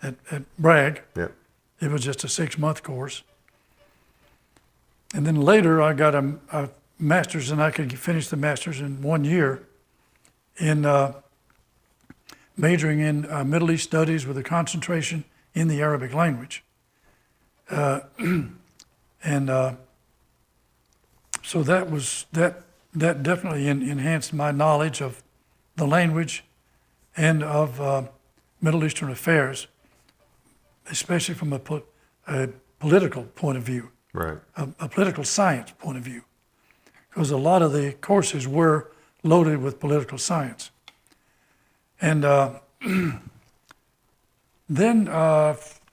at Bragg. Yep. It was just a 6-month course. And then later I got a master's, and I could finish the master's in 1 year in majoring in Middle East studies with a concentration in the Arabic language. So that definitely enhanced my knowledge of the language and of Middle Eastern affairs, especially from a political point of view, Right. a political science point of view, because a lot of the courses were loaded with political science. And then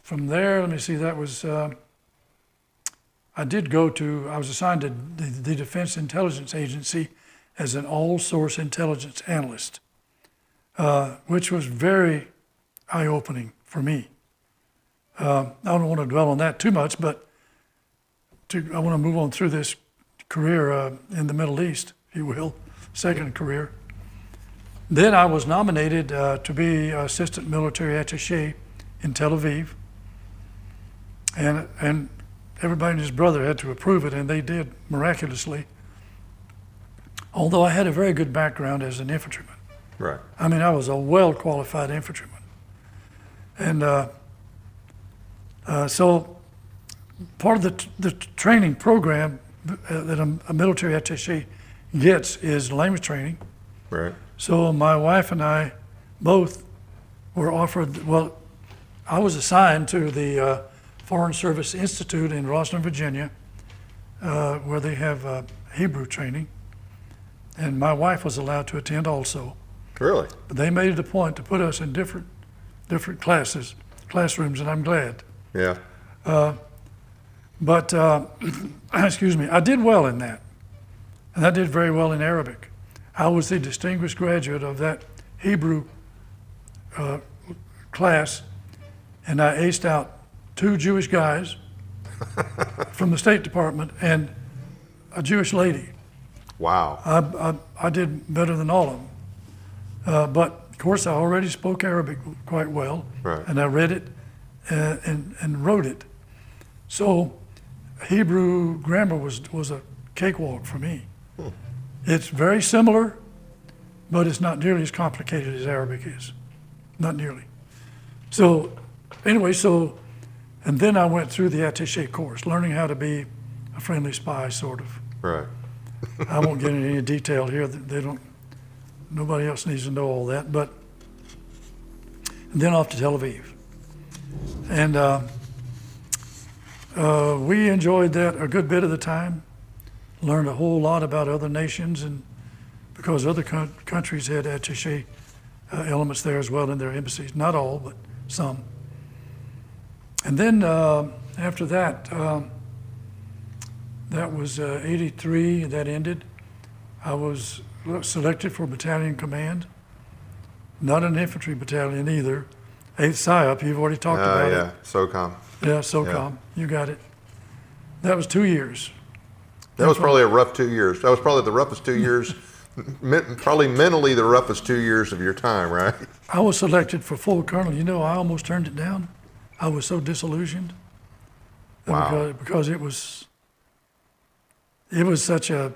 from there, let me see, that was, I was assigned to the Defense Intelligence Agency as an all-source intelligence analyst, which was very eye-opening for me. I don't want to dwell on that too much, but I want to move on through this career in the Middle East, if you will, second career. Then I was nominated to be assistant military attaché in Tel Aviv, and everybody and his brother had to approve it, and they did miraculously. Although I had a very good background as an infantryman. Right. I mean, I was a well-qualified infantryman. And so part of the training program that a military attaché gets is language training. Right. So my wife and I both were offered, well, I was assigned to the Foreign Service Institute in Rosslyn, Virginia, where they have Hebrew training. And my wife was allowed to attend also. Really? But they made it a point to put us in different classrooms, and I'm glad. Yeah. But, excuse me, I did well in that. And I did very well in Arabic. I was the distinguished graduate of that Hebrew class, and I aced out 2 Jewish guys from the State Department and a Jewish lady. Wow. I did better than all of them. But of course, I already spoke Arabic quite well, Right. and I read it and wrote it. So Hebrew grammar was a cakewalk for me. It's very similar, but it's not nearly as complicated as Arabic is. Not nearly. So anyway, and then I went through the attaché course, learning how to be a friendly spy, sort of. Right. I won't get into any detail here. Nobody else needs to know all that. And then off to Tel Aviv. And we enjoyed that a good bit of the time. Learned a whole lot about other nations, and because other countries had attaché elements there as well in their embassies. Not all, but some. And then after that, that was 83, that ended. I was selected for battalion command. Not an infantry battalion either. 8th PSYOP, you've already talked about Yeah. it. SOCOM. Yeah, SOCOM, you got it. That was 2 years. That was probably a rough 2 years. That was probably the roughest 2 years, probably mentally the roughest 2 years of your time, right? I was selected for full colonel. You know, I almost turned it down. I was so disillusioned. Wow. Because it was such an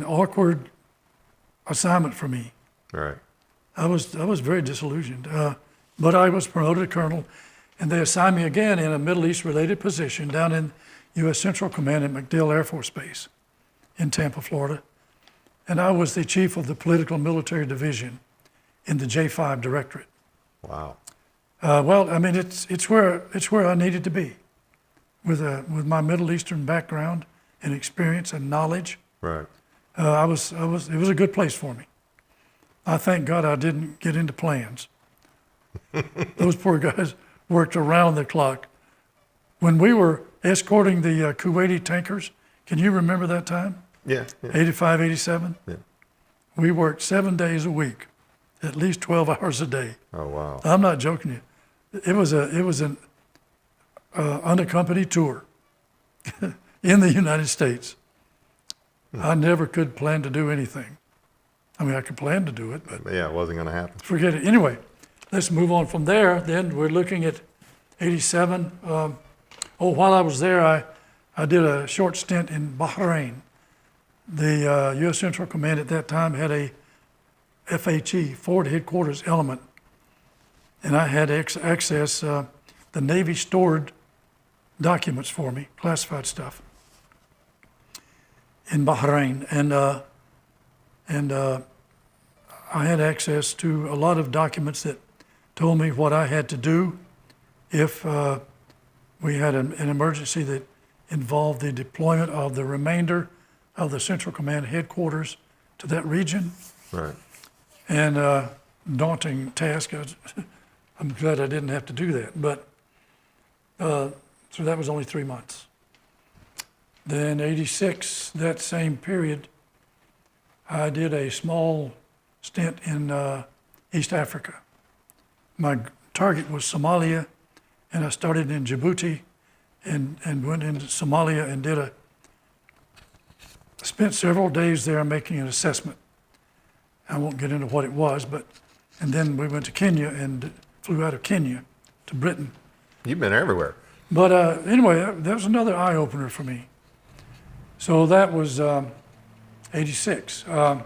awkward assignment for me. Right. I was very disillusioned. But I was promoted to colonel, and they assigned me again in a Middle East related position down in U.S. Central Command at MacDill Air Force Base in Tampa, Florida. And I was the chief of the political military division in the J5 Directorate. Wow. Well, I mean, it's where I needed to be. with my Middle Eastern background and experience and knowledge. Right. It was a good place for me. I thank God I didn't get into plans. Those poor guys worked around the clock. When we were escorting the Kuwaiti tankers, can you remember that time? Yeah. Yeah. 85, 87? Yeah. We worked 7 days a week, at least 12 hours a day. Oh, wow. I'm not joking you. It was an unaccompanied tour in the United States. I never could plan to do anything. I mean, I could plan to do it, but Yeah, it wasn't going to happen. forget it. Anyway, let's move on from there. Then we're looking at 87. While I was there, I did a short stint in Bahrain. The U.S. Central Command at that time had a FHE, Forward Headquarters Element, and I had access. The Navy stored documents for me, classified stuff, in Bahrain, and I had access to a lot of documents that told me what I had to do if we had an emergency that involved the deployment of the remainder of the Central Command headquarters to that region. Right. And daunting task. I'm glad I didn't have to do that. But so that was only 3 months. Then 86, that same period, I did a small stint in East Africa. My target was Somalia, and I started in Djibouti and went into Somalia and spent several days there making an assessment. I won't get into what it was, and then we went to Kenya and flew out of Kenya to Britain. You've been everywhere. But anyway, that was another eye-opener for me. So that was 86. At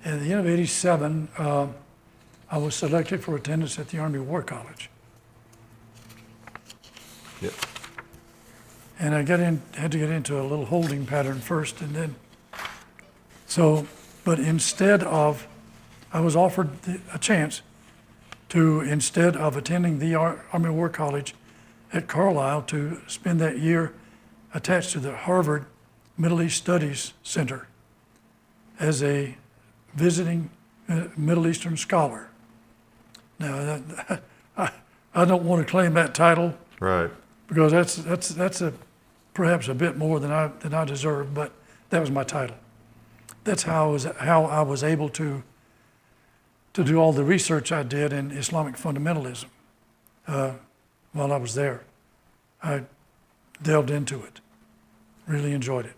the end of 87, I was selected for attendance at the Army War College. Yep. And I had to get into a little holding pattern first, and then, but instead of, I was offered a chance to, instead of attending the Army War College at Carlisle, to spend that year attached to the Harvard Middle East Studies Center as a visiting Middle Eastern scholar. Now, I don't want to claim that title, Right. because that's perhaps a bit more than I deserve, but that was my title. That's how I was able to do all the research I did in Islamic fundamentalism while I was there. I delved into it, really enjoyed it.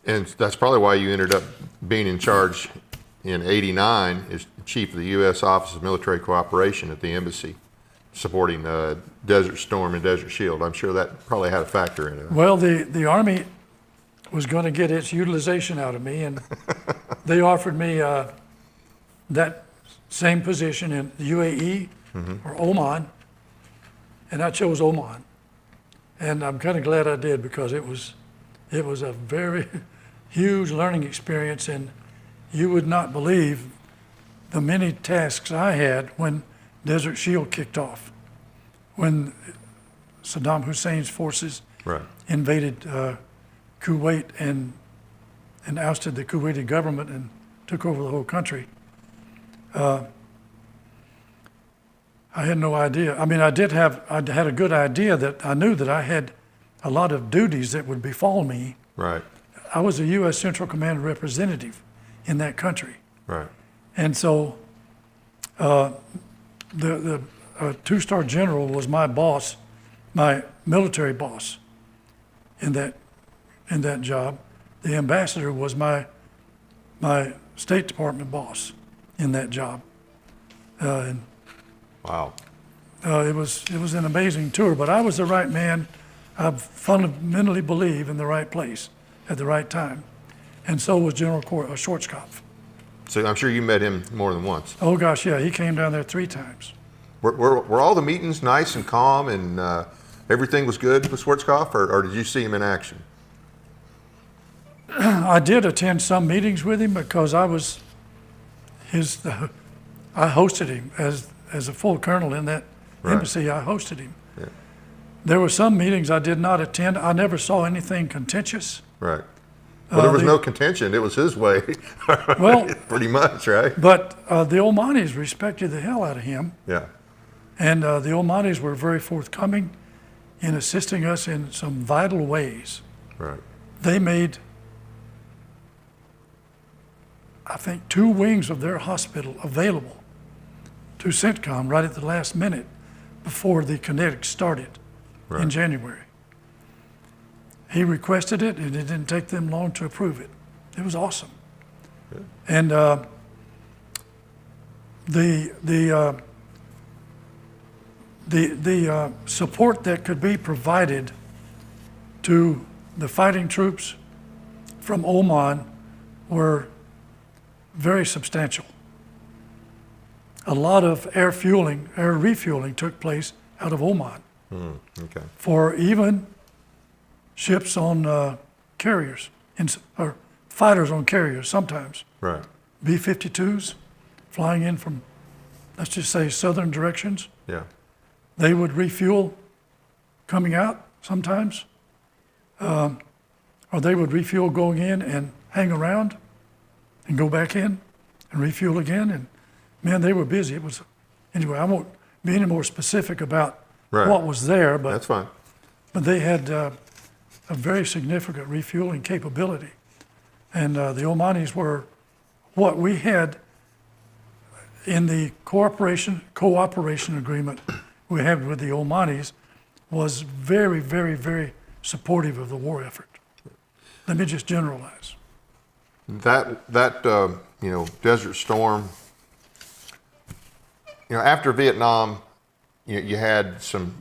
And that's probably why you ended up being in charge in '89 as chief of the U.S. Office of Military Cooperation at the embassy, supporting Desert Storm and Desert Shield. I'm sure that probably had a factor in it. Well, the Army was going to get its utilization out of me, and they offered me that same position in the UAE or Oman, and I chose Oman. And I'm kind of glad I did, because it was a very huge learning experience, and you would not believe the many tasks I had when Desert Shield kicked off, when Saddam Hussein's forces Right. invaded Kuwait and ousted the Kuwaiti government and took over the whole country. I had no idea. I mean, I had a good idea that I knew that I had a lot of duties that would befall me. Right. I was a U.S. Central Command representative in that country. Right. And so the two-star general was my boss, my military boss in that job. The ambassador was my State Department boss in that job. And Wow. it was an amazing tour, but I was the right man. I fundamentally believe in the right place at the right time. And so was General Schwarzkopf. So I'm sure you met him more than once. Oh gosh, yeah, he came down there 3 times. Were all the meetings nice and calm and everything was good with Schwarzkopf, or did you see him in action? I did attend some meetings with him because I was I hosted him as a full colonel in that Right. embassy, I hosted him. Yeah. There were some meetings I did not attend. I never saw anything contentious. Right. Well, there was the- no contention. It was his way. Well, Pretty much, right? but the Omanis respected the hell out of him. Yeah. And the Omanis were very forthcoming in assisting us in some vital ways. Right. They made, I think, 2 wings of their hospital available to CENTCOM right at the last minute before the kinetic started Right. in January. He requested it, and it didn't take them long to approve it. It was awesome. Good. And the support that could be provided to the fighting troops from Oman were very substantial. A lot of air refueling took place out of Oman Okay. for even ships on carriers, or fighters on carriers sometimes. Right. B-52s flying in from, let's just say, southern directions. Yeah. They would refuel coming out sometimes, or they would refuel going in and hang around and go back in and refuel again. And man, they were busy. It was, anyway, I won't be any more specific about Right. what was there, That's fine. but they had a very significant refueling capability. And the Omanis were what we had in the cooperation agreement we had with the Omanis was very, very, very supportive of the war effort. Let me just generalize. That Desert Storm. After Vietnam, you had some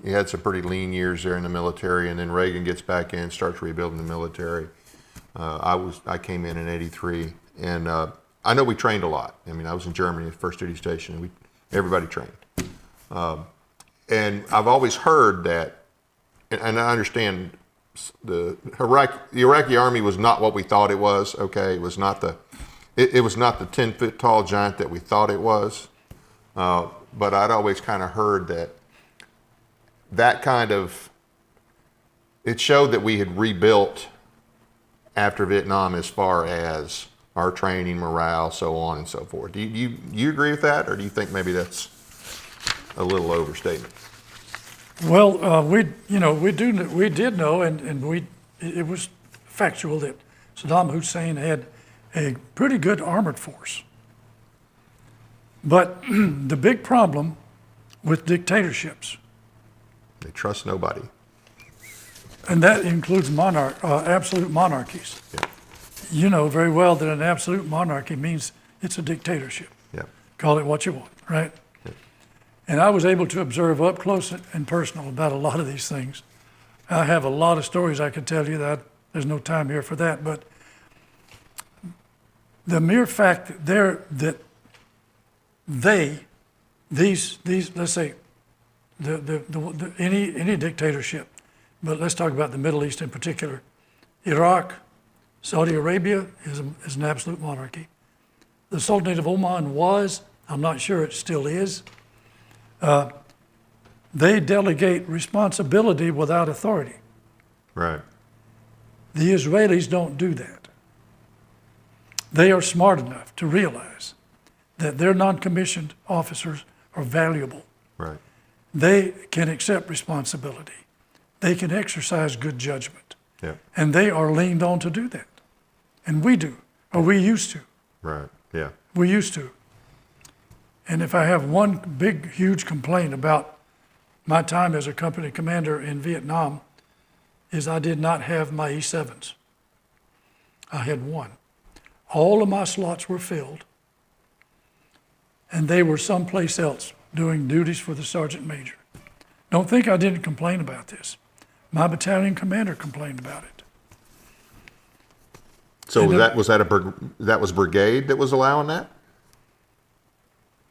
pretty lean years there in the military, and then Reagan gets back in, starts rebuilding the military. I came in '83, and I know we trained a lot. I mean, I was in Germany at First Duty Station, and everybody trained. And I've always heard that, and I understand the Iraqi army was not what we thought it was. Okay, it was not the 10-foot tall giant that we thought it was. But I'd always kind of heard that kind of, it showed that we had rebuilt after Vietnam as far as our training, morale, so on and so forth. Do you agree with that, or do you think maybe that's a little overstatement? Well, we did know, and it was factual that Saddam Hussein had a pretty good armored force. But the big problem with dictatorships, They trust nobody. and that includes absolute monarchies. Yeah. You know very well that an absolute monarchy means it's a dictatorship. Yeah. Call it what you want, right? Yeah. And I was able to observe up close and personal about a lot of these things. I have a lot of stories I could tell you that there's no time here for that, but the mere fact that these let's say any dictatorship, but let's talk about the Middle East in particular. Iraq, Saudi Arabia is an absolute monarchy. The Sultanate of Oman was, I'm not sure it still is. They delegate responsibility without authority. Right. The Israelis don't do that. They are smart enough to realize that their non-commissioned officers are valuable. Right. They can accept responsibility. They can exercise good judgment. Yeah. And they are leaned on to do that. And we do, or we used to. Right. Yeah. We used to. And if I have one big, huge complaint about my time as a company commander in Vietnam, is I did not have my E7s. I had one. All of my slots were filled, and they were someplace else doing duties for the sergeant major. Don't think I didn't complain about this. My battalion commander complained about it. So And that was brigade that was allowing that?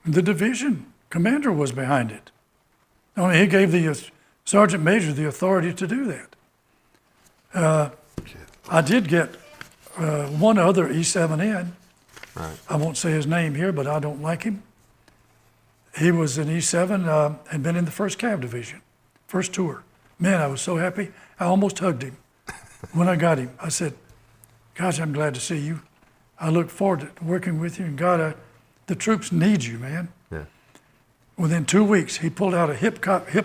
The division commander was behind it. I mean, he gave the sergeant major the authority to do that. I did get one other E7N. Right. I won't say his name here, but I don't like him. he was in E7, had been in the 1st Cav Division, first tour. Man, I was so happy. I almost hugged him when I got him. I said, gosh, I'm glad to see you. I look forward to working with you. And God, the troops need you, man. Yeah. Within 2 weeks, he pulled out a hip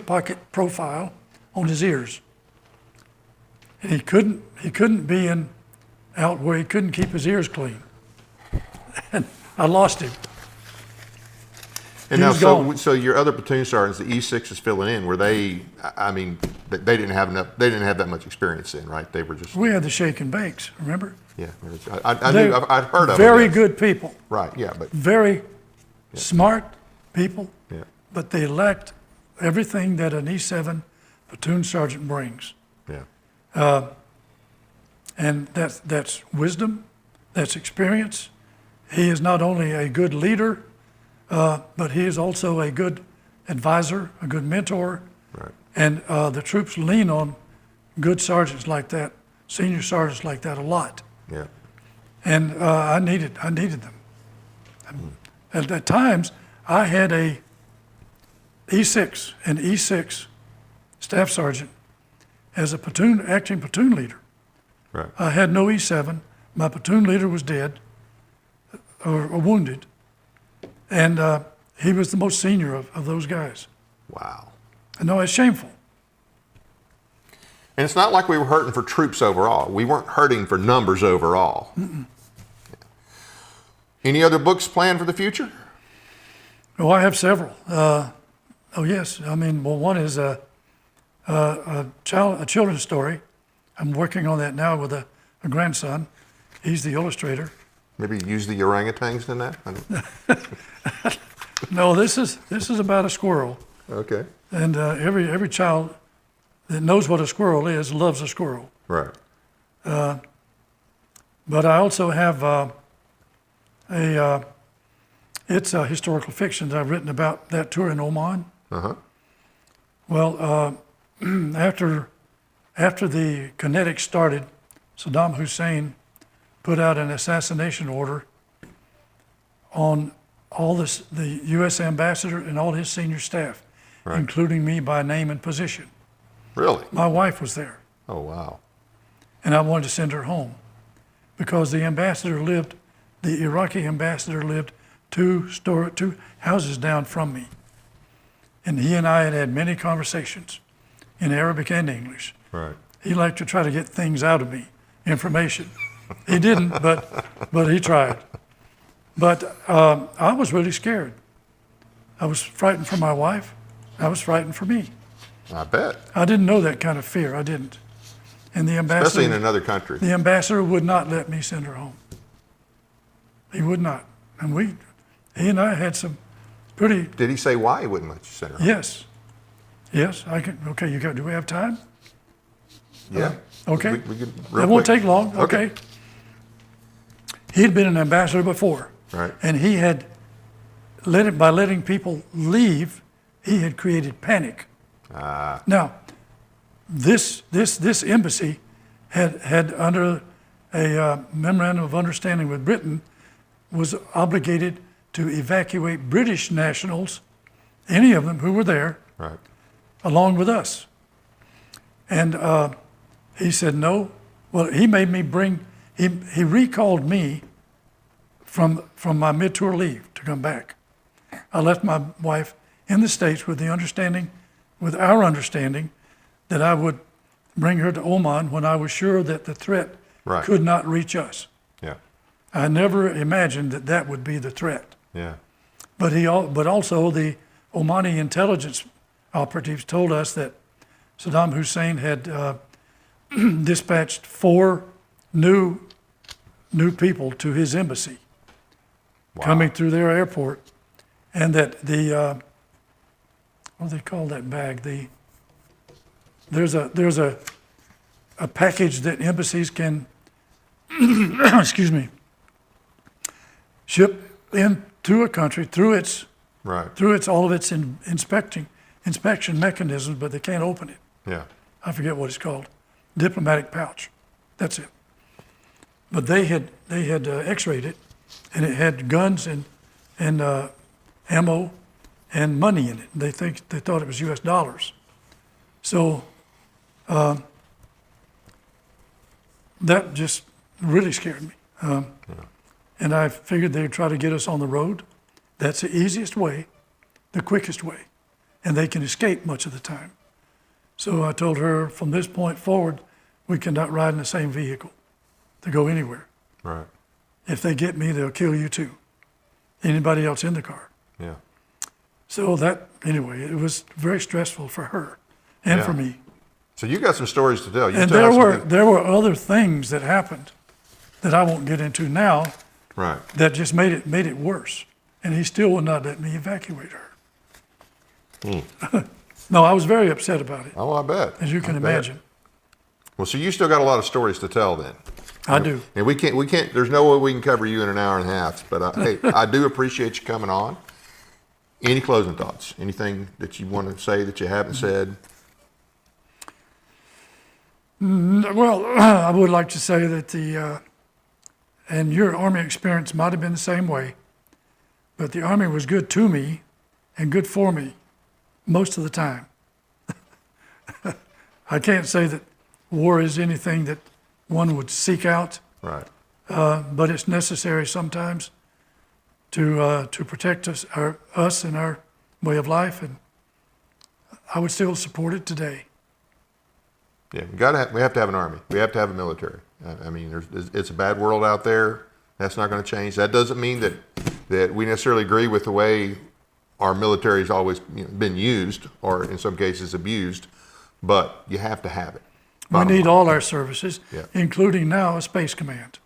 pocket profile on his ears. And he couldn't be out where he couldn't keep his ears clean. And I lost him. And He now, was gone. so your other platoon sergeants, the E6 is filling in. Were they? I mean, they didn't have enough. They didn't have that much experience in, right? They were just. We had the shake and bakes, remember? Yeah, I knew. I'd heard of them. Very yes. good people. Right. Yeah, but Very smart people, yeah, but they lacked everything that an E7 platoon sergeant brings. yeah, And that's wisdom, that's experience. He is not only a good leader, but he is also a good advisor, a good mentor. right. And the troops lean on good sergeants like that, senior sergeants like that a lot. Yeah, And I needed them. At times, I had an E6 staff sergeant as a acting platoon leader. right. I had no E7. My platoon leader was dead or wounded. And he was the most senior of those guys. Wow. I know it's shameful. And it's not like we were hurting for troops overall. We weren't hurting for numbers overall. Mm-mm. Any other books planned for the future? Oh, I have several. Oh, yes. I mean, well, one is a children's story. I'm working on that now with a grandson. He's the illustrator. Maybe use the orangutans in that? No, this is about a squirrel. Okay. And every child that knows what a squirrel is loves a squirrel. Right. But I also have it's a historical fiction that I've written about that tour in Oman. Uh-huh. Well, after the kinetics started, Saddam Hussein put out an assassination order on all the U.S. ambassador and all his senior staff, Right. including me by name and position. Really? My wife was there, Oh, wow. and I wanted to send her home because the Iraqi ambassador lived two houses down from me. And he and I had had many conversations in Arabic and English. Right. He liked to try to get things out of me, information. He didn't, but he tried. But I was really scared. I was frightened for my wife. I was frightened for me. I bet. I didn't know that kind of fear. I didn't. And the ambassador, Especially in another country. the ambassador would not let me send her home. He would not. And he and I had some pretty, Did he say why he wouldn't let you send her home? yes. Yes, I can, okay, do we have time? Yeah. Okay. We could, It won't take long, okay. He'd been an ambassador before. Right. And he had, by letting people leave, he had created panic. Ah. Now, this embassy had under a memorandum of understanding with Britain, was obligated to evacuate British nationals, any of them who were there, Right. along with us. And he said no. Well, he made me he recalled me from my mid-tour leave to come back. I left my wife in the States with our understanding that I would bring her to Oman when I was sure that the threat Right. could not reach us. Yeah. I never imagined that would be the threat. Yeah. But also the Omani intelligence operatives told us that Saddam Hussein had dispatched 4 new people to his embassy Wow. coming through their airport, and that what do they call that bag? There's a package that embassies can excuse me, ship into a country through Right. all of its inspection mechanisms, but they can't open it. Yeah. I forget what it's called. Diplomatic pouch. That's it. But they had X-rayed it, and it had guns and ammo and money in it. They thought it was U.S. dollars. So that just really scared me. And I figured they'd try to get us on the road. That's the easiest way, the quickest way, and they can escape much of the time. So I told her, from this point forward, we cannot ride in the same vehicle to go anywhere. Right. If they get me, they'll kill you too. Anybody else in the car. Yeah. So that, anyway, it was very stressful for her and for me. So you got some stories to tell. And there were other things that happened that I won't get into now. Right. That just made it worse. And he still would not let me evacuate her. No, I was very upset about it. Oh, I bet. As you can imagine. Well, so you still got a lot of stories to tell then. I do. And we can't, there's no way we can cover you in an hour and a half, but hey, I do appreciate you coming on. Any closing thoughts? Anything that you want to say that you haven't said? Well, I would like to say that and your Army experience might have been the same way, but the Army was good to me and good for me most of the time. I can't say that war is anything that one would seek out, Right. but it's necessary sometimes to protect us and our way of life, and I would still support it today. Yeah, we have to have an army. We have to have a military. I mean, it's a bad world out there. That's not going to change. That doesn't mean that we necessarily agree with the way our military has always been used, or in some cases abused, but you have to have it. We need all our services, Yeah. including now a Space Command.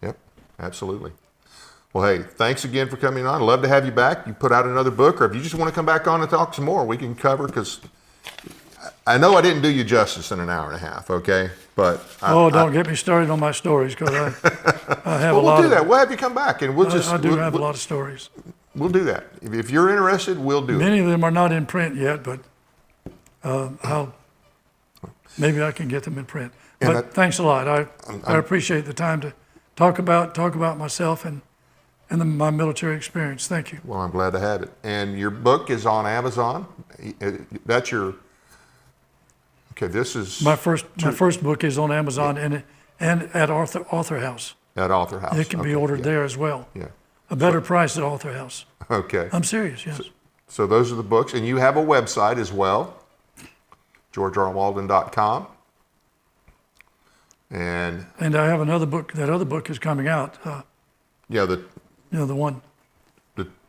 Yep, absolutely. Well, hey, thanks again for coming on. I'd love to have you back. You put out another book, or if you just want to come back on and talk some more, we can cover, because I know I didn't do you justice in an hour and a half, okay? But Don't get me started on my stories, because I have a lot. We'll do that. We'll have you come back, and we'll just. I do have a lot of stories. We'll do that. If you're interested, we'll do it. Many of them are not in print yet, but maybe I can get them in print. But thanks a lot. I appreciate the time to talk about myself and my military experience. Thank you. Well, I'm glad to have it. And your book is on Amazon. That's your. Okay, this is my first book is on Amazon and at Author House. At Author House. It can be ordered there as well. Yeah. A better price at Author House. Okay. I'm serious, yes. So those are the books. And you have a website as well, georgermauldin.com. And I have another book. That other book is coming out. the one.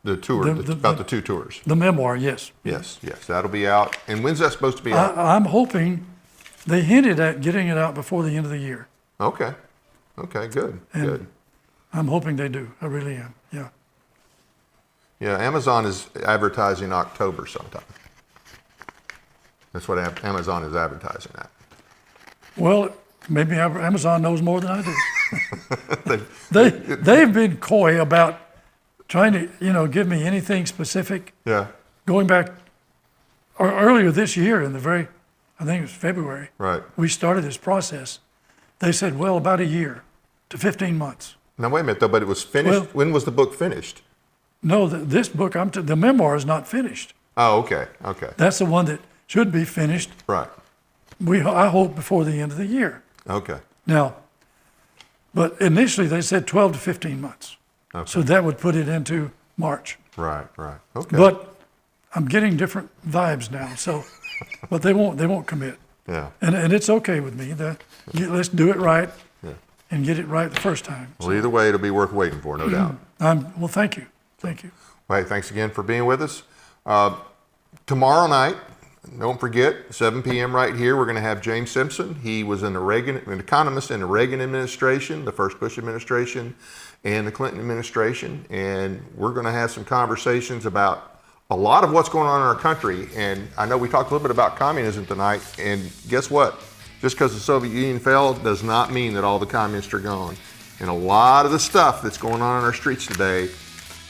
The tour, about the 2 tours. The memoir, yes. Yes, that'll be out. And when's that supposed to be out? I'm hoping they hinted at getting it out before the end of the year. Okay, good. I'm hoping they do. I really am. Yeah. Yeah, Amazon is advertising October sometime. That's what Amazon is advertising at. Well, maybe Amazon knows more than I do. They've been coy about trying to, give me anything specific. Yeah. Going back, or earlier this year, I think it was February. Right. We started this process. They said, well, about a year to 15 months. Now wait a minute though, but it was finished. Well, when was the book finished? No, this book, the memoir is not finished. Oh, okay. That's the one that should be finished. Right. I hope before the end of the year. Okay. Now, but initially they said 12 to 15 months. Okay. So that would put it into March. Right. Okay. But I'm getting different vibes now. So, but they won't commit. Yeah. And it's okay with me. Let's do it right. And get it right the first time. Well, either way, it'll be worth waiting for, no doubt. Well, thank you. Thank you. Well, hey, thanks again for being with us. Tomorrow night, don't forget, 7 p.m. right here, we're going to have James Simpson. He was an economist in the Reagan administration, the first Bush administration, and the Clinton administration. And we're going to have some conversations about a lot of what's going on in our country. And I know we talked a little bit about communism tonight. And guess what? Just because the Soviet Union fell does not mean that all the communists are gone. And a lot of the stuff that's going on in our streets today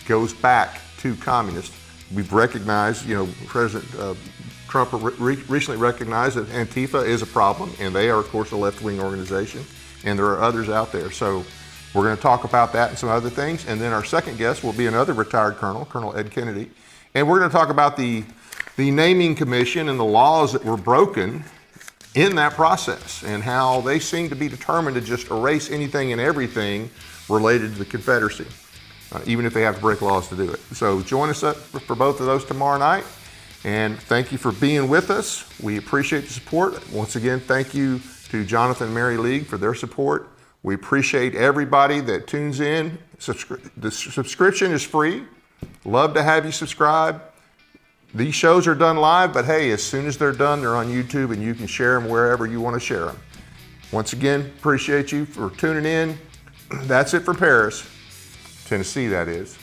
goes back to communists. We've recognized, President Trump recently recognized that Antifa is a problem, and they are, of course, a left-wing organization, and there are others out there. So we're going to talk about that and some other things. And then our second guest will be another retired colonel, Colonel Ed Kennedy, And we're going to talk about the naming commission and the laws that were broken in that process and how they seem to be determined to just erase anything and everything related to the Confederacy, even if they have to break laws to do it. So join us up for both of those tomorrow night. And thank you for being with us. We appreciate the support. Once again, thank you to Jonathan and Mary League for their support. We appreciate everybody that tunes in. The subscription is free. Love to have you subscribe. These shows are done live, but hey, as soon as they're done, they're on YouTube and you can share them wherever you want to share them. Once again, appreciate you for tuning in. That's it for Paris, Tennessee, that is.